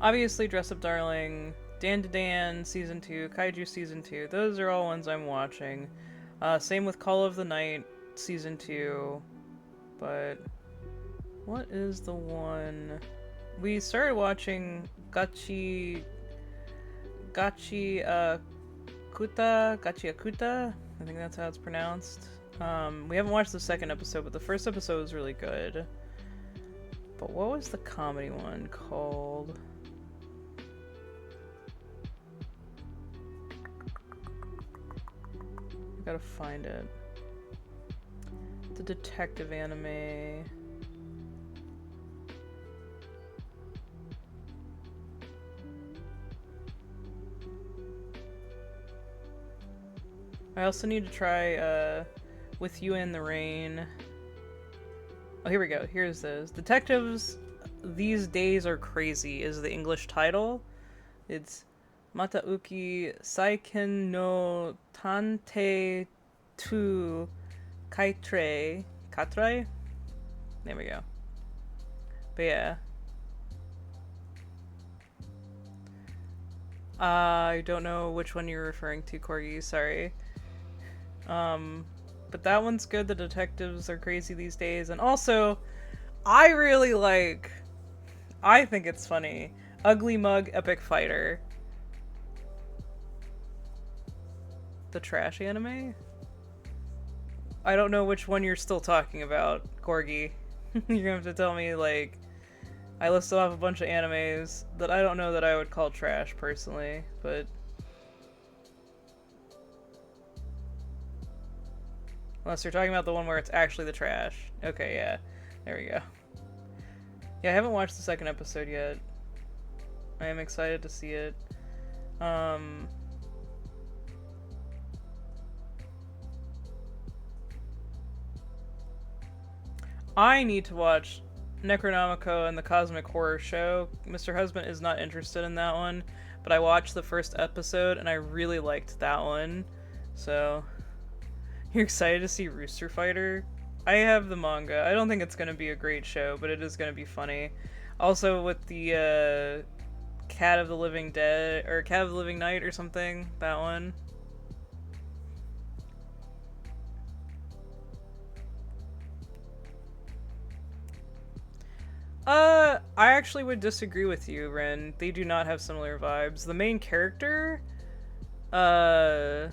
Obviously Dress Up Darling, Dan to Dan Season 2, Kaiju Season 2, those are all ones I'm watching. Same with Call of the Night Season 2, but what is the one? We started watching Gachi Akuta? I think that's how it's pronounced. We haven't watched the second episode, but the first episode was really good. But what was the comedy one called? I gotta find it. The detective anime. I also need to try, With You in the Rain. Oh, here we go. Here's this. Detectives These Days Are Crazy is the English title. It's Matauki Saiken no Tante tu Kaitre. Katre? There we go. But yeah. I don't know which one you're referring to, Corgi. Sorry. But that one's good. The detectives are crazy these days. And also, I really like... I think it's funny. Ugly Mug Epic Fighter. The trash anime? I don't know which one you're still talking about, Corgi. You're gonna have to tell me, like... I listed off a bunch of animes that I don't know that I would call trash, personally, but... Unless you're talking about the one where it's actually the trash. Okay, yeah. There we go. Yeah, I haven't watched the second episode yet. I am excited to see it. I need to watch Necronomicon and the Cosmic Horror Show. Mr. Husband is not interested in that one, but I watched the first episode and I really liked that one. So, you're excited to see Rooster Fighter? I have the manga. I don't think it's going to be a great show, but it is going to be funny. Also with the Cat of the Living Dead, or Cat of the Living Night or something, that one. I actually would disagree with you, Ren. They do not have similar vibes. The main character, uh,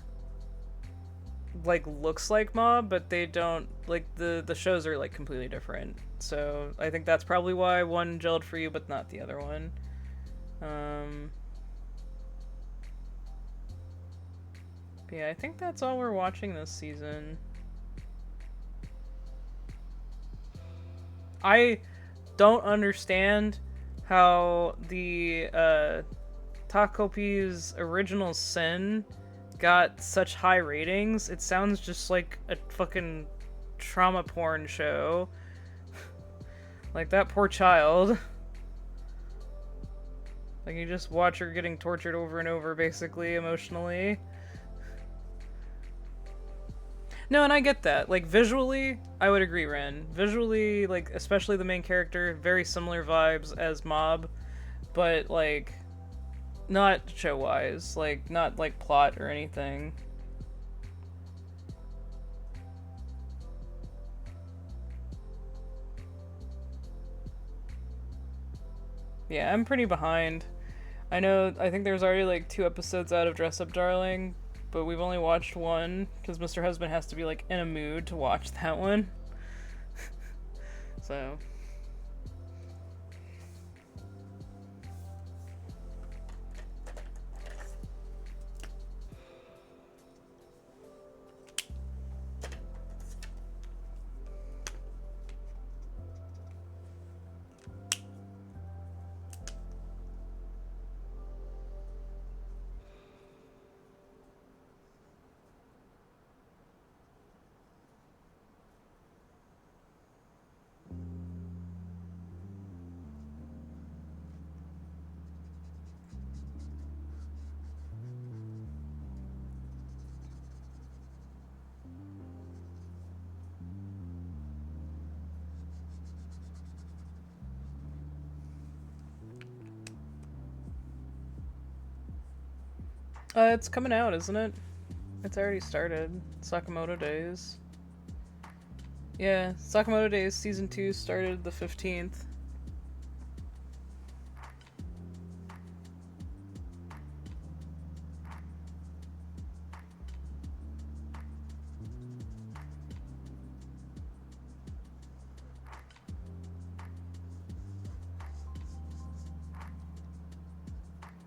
like looks like Mob, but they don't like the shows are like completely different. So I think that's probably why one gelled for you, but not the other one. But yeah, I think that's all we're watching this season. I don't understand how the Takopi's Original Sin got such high ratings. It sounds just like a fucking trauma porn show. Like that poor child. Like you just watch her getting tortured over and over, basically, emotionally. No, and I get that. Like, visually, I would agree, Ren. Visually, like, especially the main character, very similar vibes as Mob, but, like, not show-wise. Like, not, like, plot or anything. Yeah, I'm pretty behind. I think there's already, like, 2 episodes out of Dress Up Darling, but we've only watched one, because Mr. Husband has to be, like, in a mood to watch that one. So... it's coming out, isn't it? It's already started. Sakamoto Days. Yeah, Sakamoto Days Season 2 started the 15th.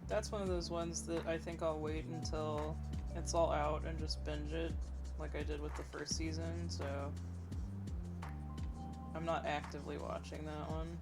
That's one of those ones that I think I'll wait until it's all out and just binge it, like I did with the first season, so I'm not actively watching that one.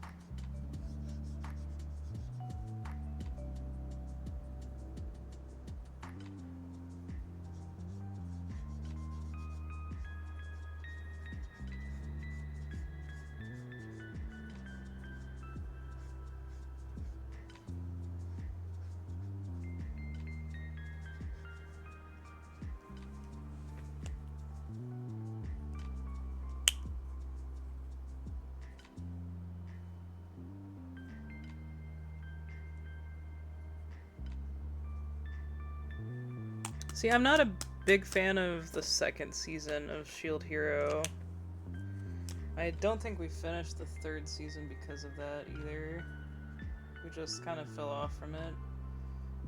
See, I'm not a big fan of the second season of Shield Hero. I don't think we finished the third season because of that either. We just kind of fell off from it.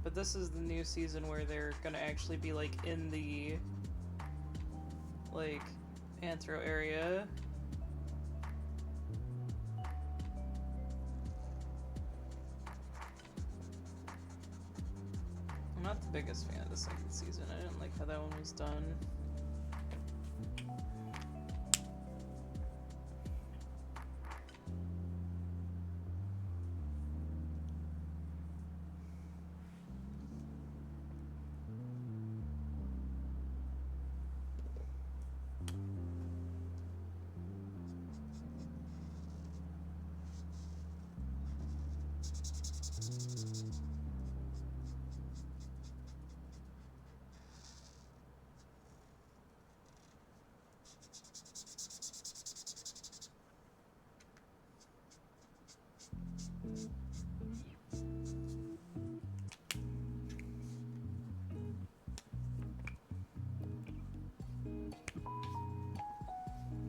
But this is the new season where they're gonna actually be, like, in the, like, Anthro area. I'm not the biggest fan of the second season. I didn't like how that one was done.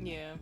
Yeah.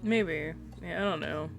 Maybe. Yeah, I don't know.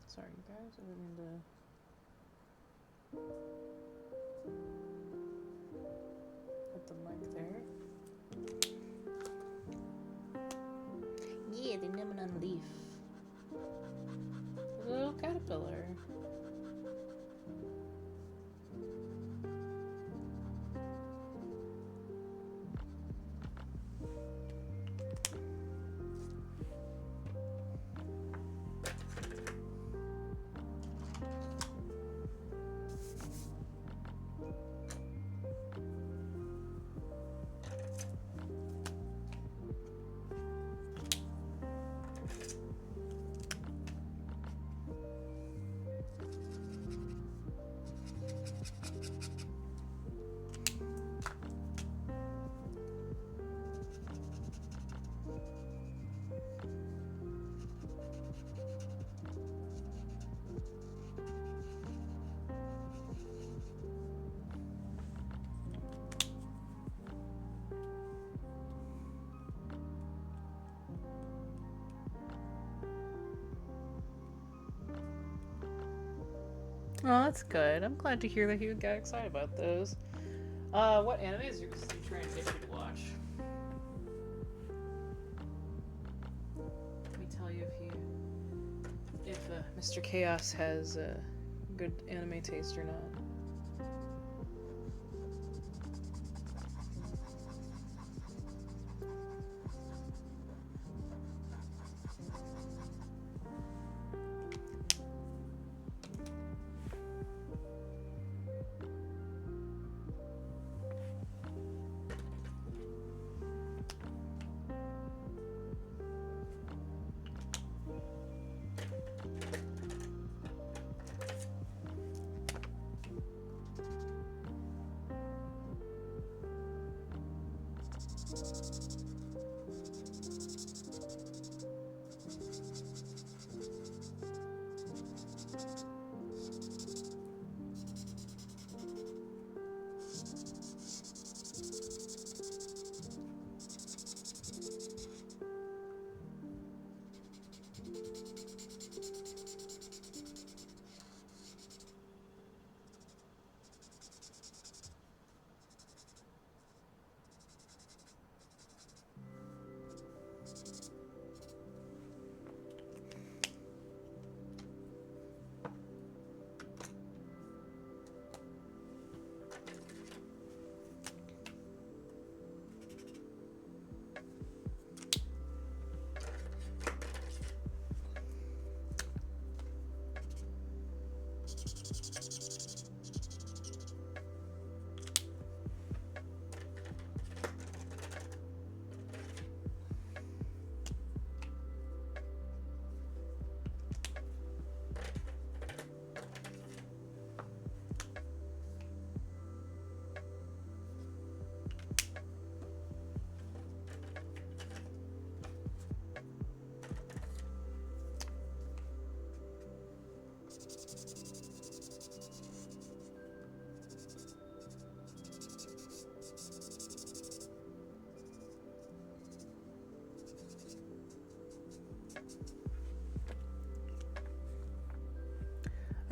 Sorry, you guys. I didn't mean to put the mic there. Yeah, they're nibbling on a leaf. A little caterpillar. Oh, that's good. I'm glad to hear that you got excited about those. What animes are you trying to get you to watch? Let me tell you if Mr. Chaos has a good anime taste or not.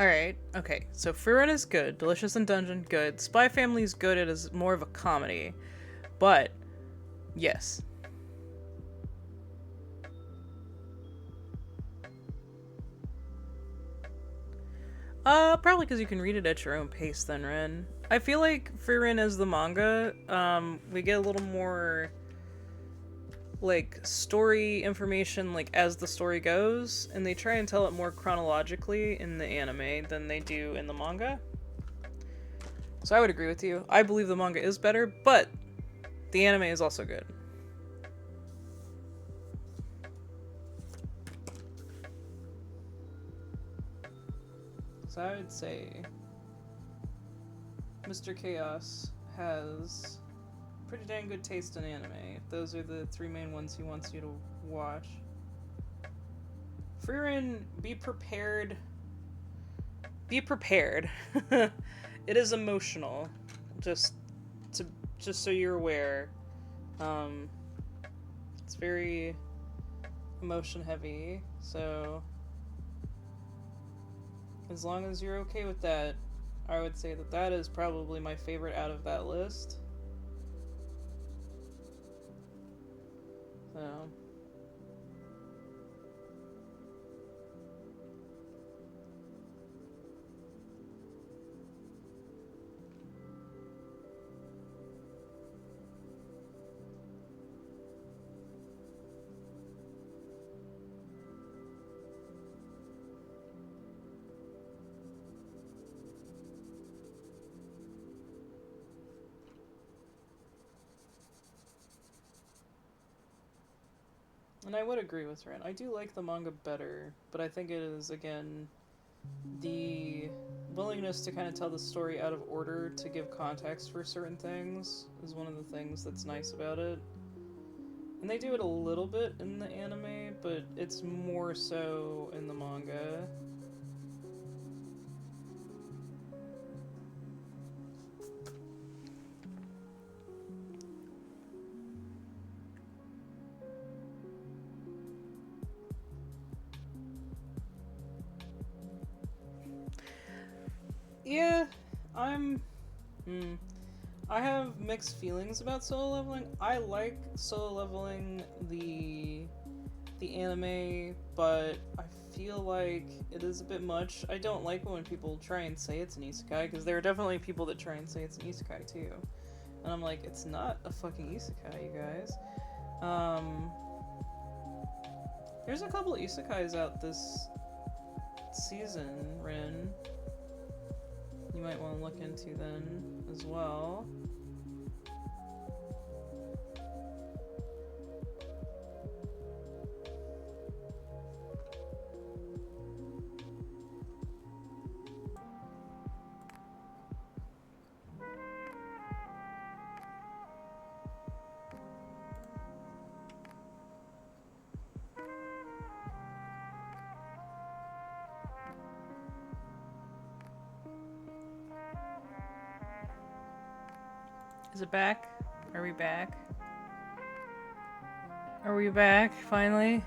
Alright, okay. So Frieren is good. Delicious in Dungeon, good. Spy Family is good. It is more of a comedy. But, yes. Probably because you can read it at your own pace then, Ren. I feel like Frieren as the manga, we get a little more, like, story information, like, as the story goes, and they try and tell it more chronologically in the anime than they do in the manga. So I would agree with you. I believe the manga is better, but the anime is also good. So I would say Mr. Chaos has pretty dang good taste in anime. Those are the three main ones he wants you to watch. Frieren, be prepared. Be prepared. It is emotional. Just so you're aware. It's very emotion heavy, so as long as you're okay with that, I would say that that is probably my favorite out of that list. So and I would agree with Ren. I do like the manga better, but I think it is, again, the willingness to kind of tell the story out of order to give context for certain things is one of the things that's nice about it. And they do it a little bit in the anime, but it's more so in the manga. Yeah, I have mixed feelings about solo leveling. I like solo leveling the anime, but I feel like it is a bit much. I don't like when people try and say it's an isekai, because there are definitely people that try and say it's an isekai too. And I'm like, it's not a fucking isekai, you guys. There's a couple isekais out this season, Rin. You might want to look into then as well. Is it back? Are we back? Are we back, finally?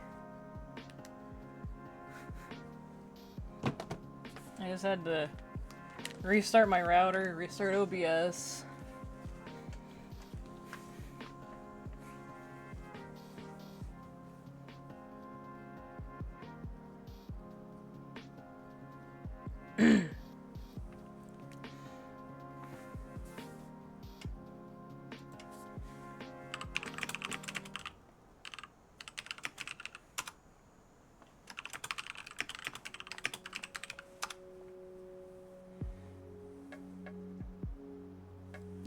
I just had to restart my router, restart OBS.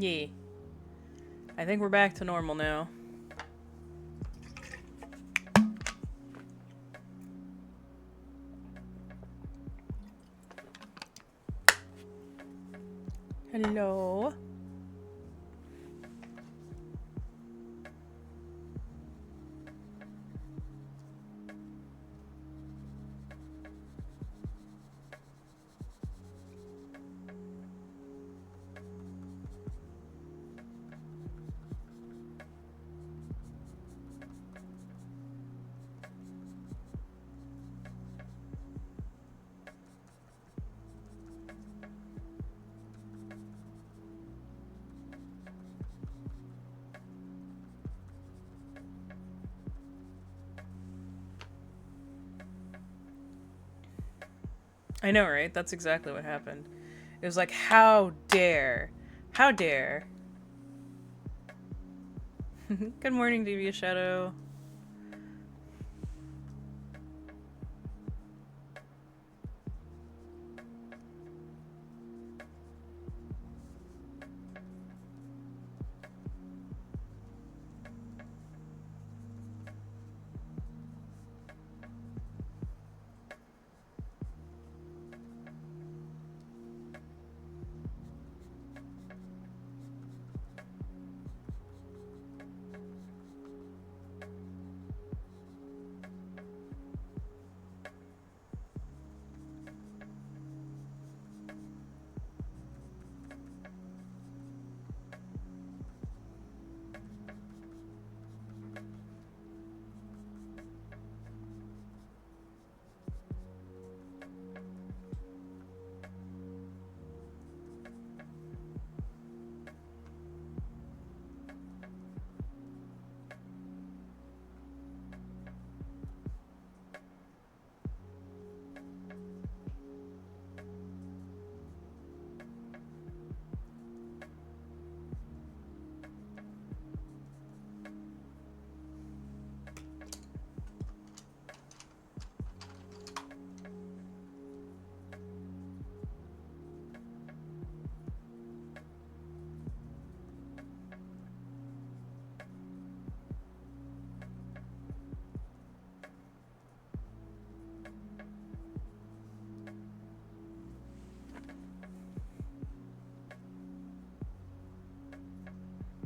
Yeah. I think we're back to normal now. Hello? I know, right? That's exactly what happened. It was like, how dare? How dare? Good morning, Devious Shadow.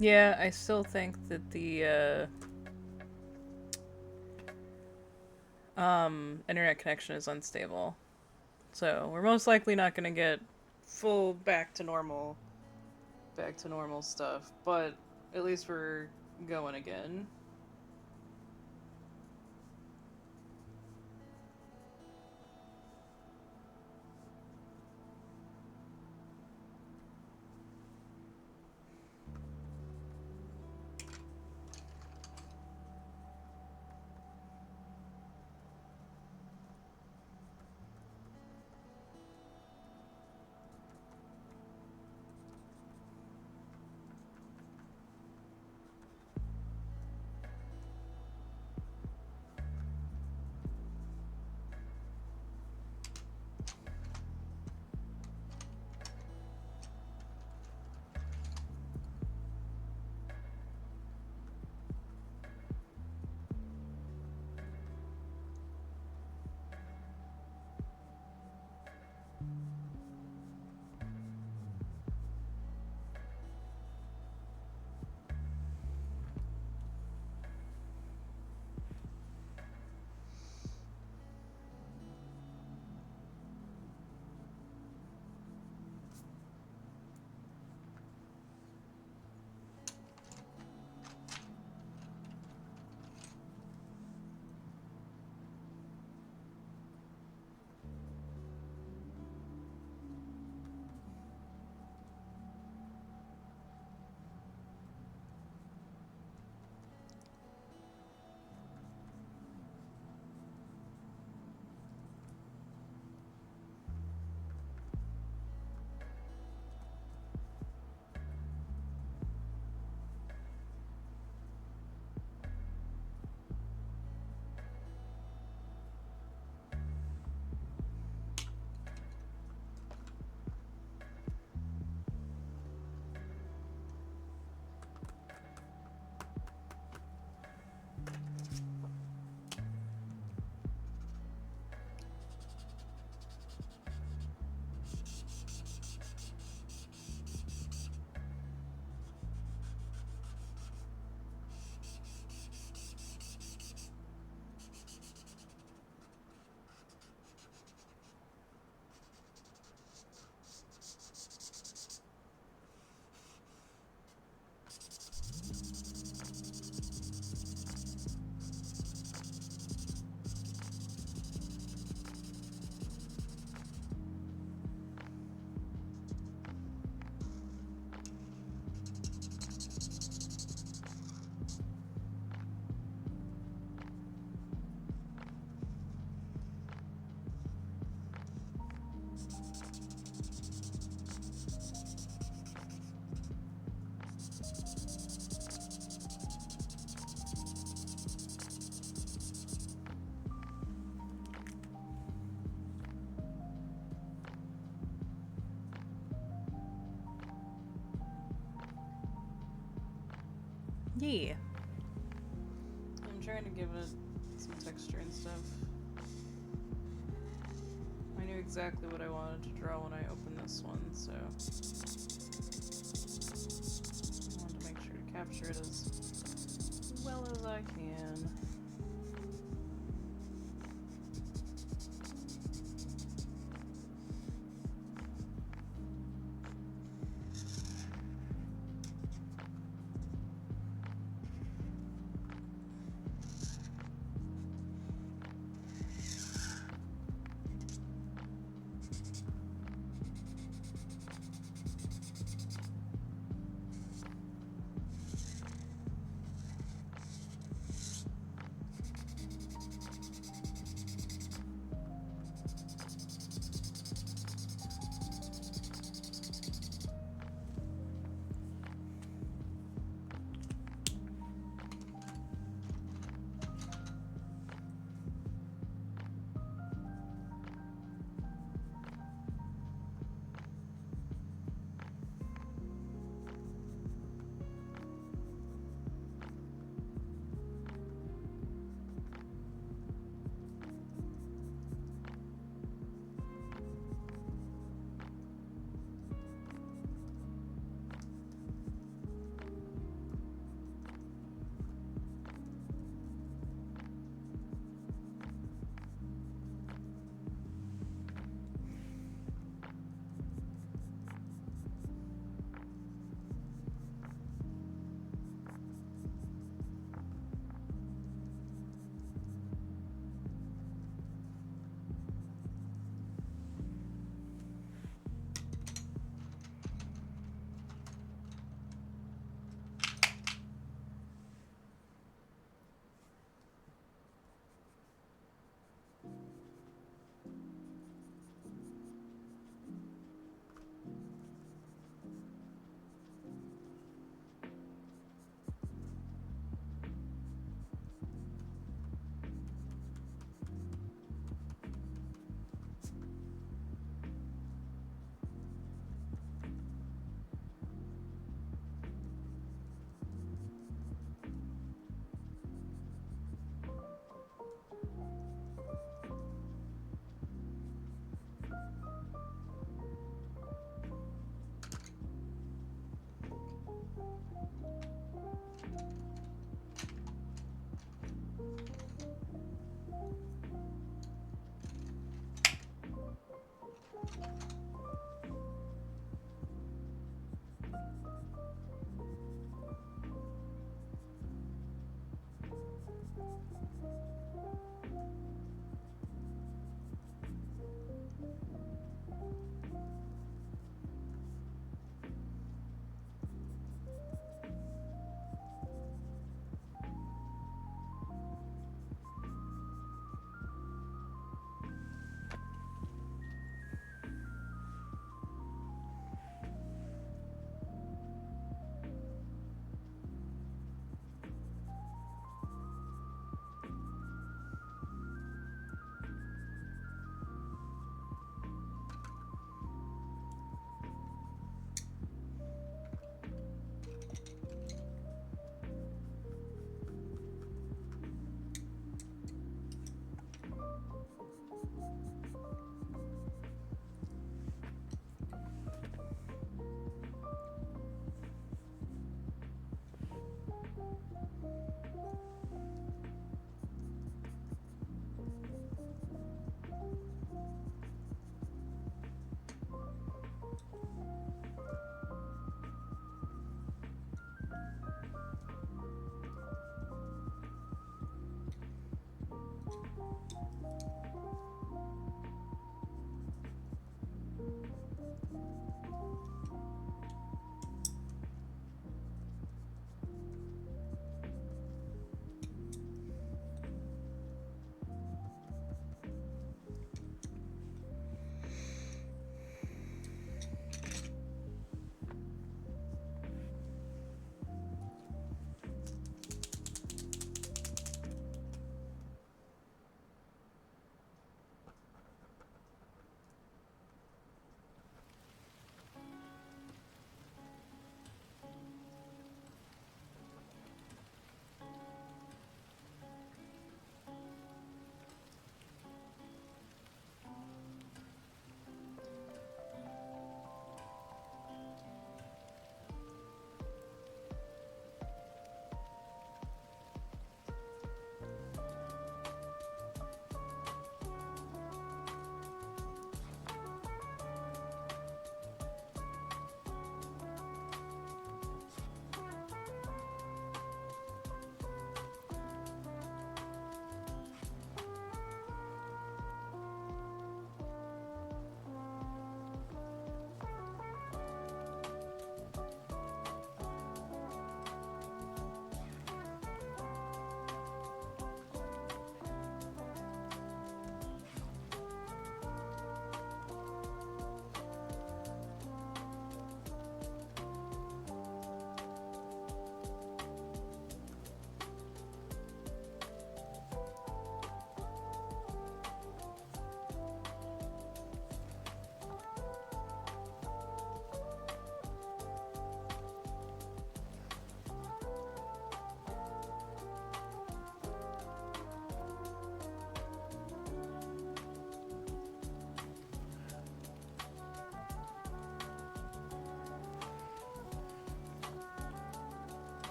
Yeah, I still think that the internet connection is unstable. So we're most likely not gonna get full back to normal stuff. But at least we're going again. Yeah. I'm trying to give it some texture and stuff. I knew exactly what I wanted to draw when I opened this one, so I wanted to make sure to capture it as well as I can.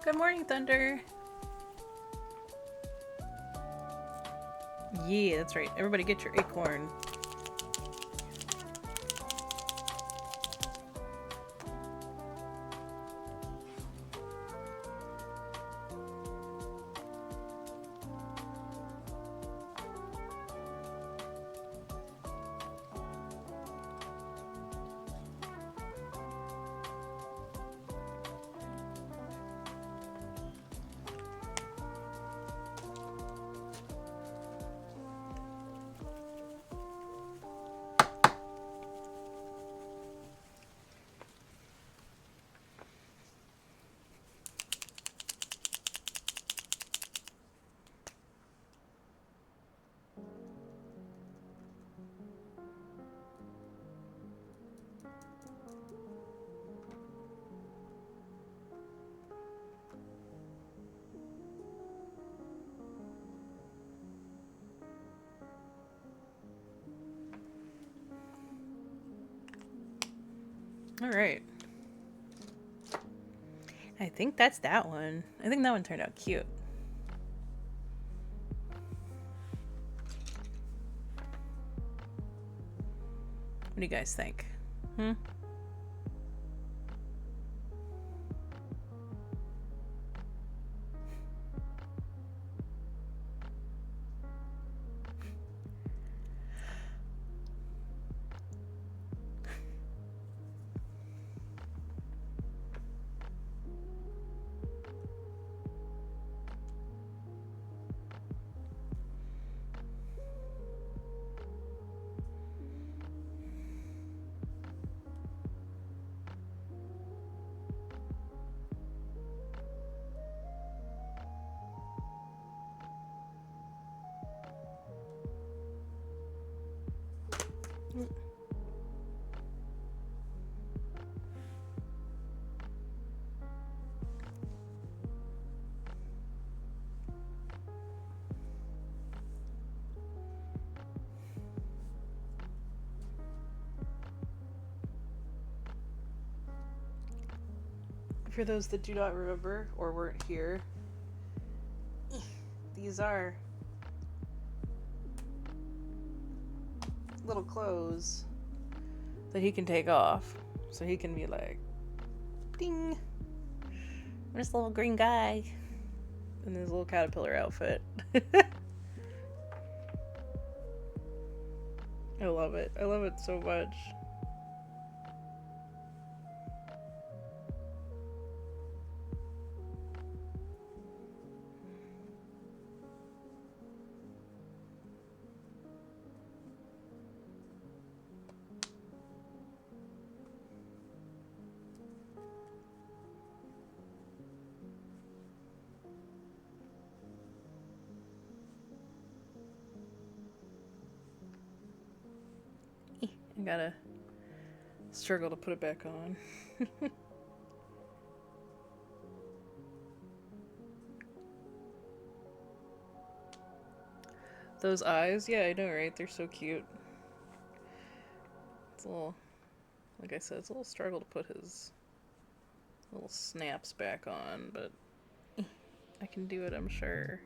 Good morning, Thunder. Yeah, that's right. Everybody get your acorn. All right. I think that's that one. I think that one turned out cute. What do you guys think? For those that do not remember or weren't here, these are little clothes that he can take off. So he can be like, ding, I'm just a little green guy in his little caterpillar outfit. I love it. I love it so much. I gotta struggle to put it back on. Those eyes, yeah, I know, right? They're so cute. It's a little, like I said, it's a little struggle to put his little snaps back on, but I can do it, I'm sure.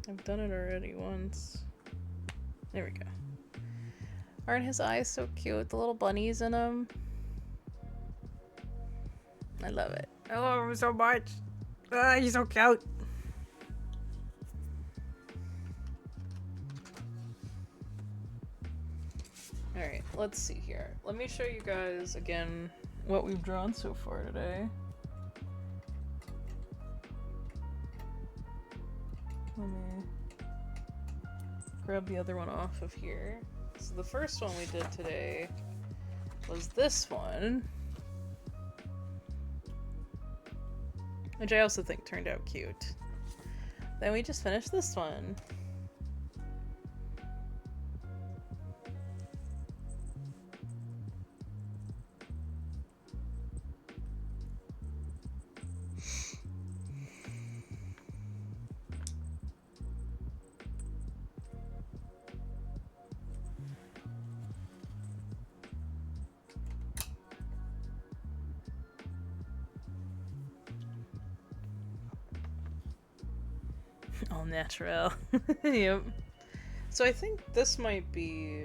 I've done it already once. There we go. Aren't his eyes so cute? The little bunnies in them. I love it. I love him so much. He's so cute. Alright, let's see here. Let me show you guys again what we've drawn so far today. Let me grab the other one off of here. So the first one we did today was this one, which I also think turned out cute. Then we just finished this one. All natural. Yep. So I think this might be...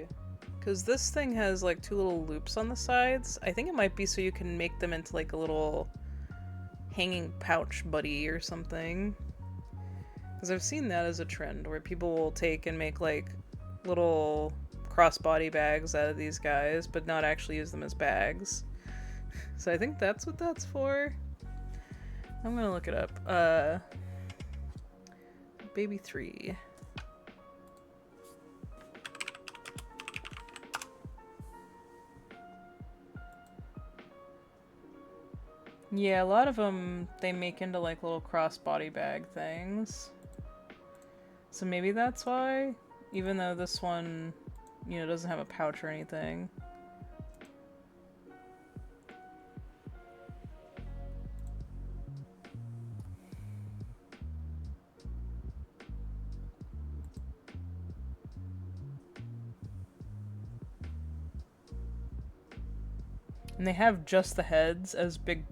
Because this thing has like 2 little loops on the sides. I think it might be so you can make them into like a little hanging pouch buddy or something. Because I've seen that as a trend where people will take and make like little crossbody bags out of these guys, but not actually use them as bags. So I think that's what that's for. I'm gonna look it up. Baby 3. Yeah, a lot of them they make into like little crossbody bag things. So maybe that's why, even though this one, you know, doesn't have a pouch or anything. And they have just the heads as big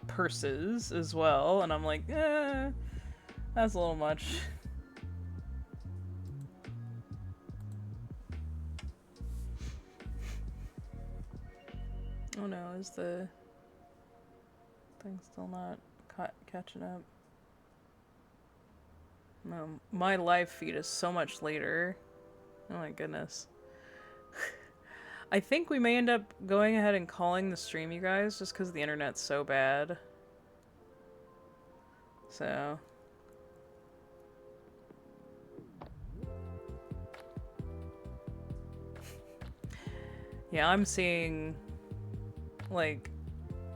purses as well, and I'm like, that's a little much. Oh no, is the thing still not catching up? No, my live feed is so much later. Oh my goodness. I think we may end up going ahead and calling the stream, you guys, just because the internet's so bad. So... yeah, I'm seeing... like...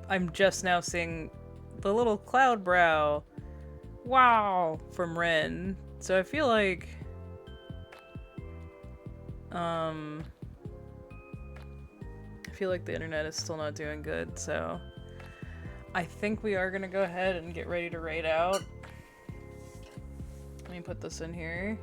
I'm just now seeing the little cloud brow. Wow! From Ren. So I feel like... I feel like the internet is still not doing good, so... I think we are gonna go ahead and get ready to raid out. Let me put this in here.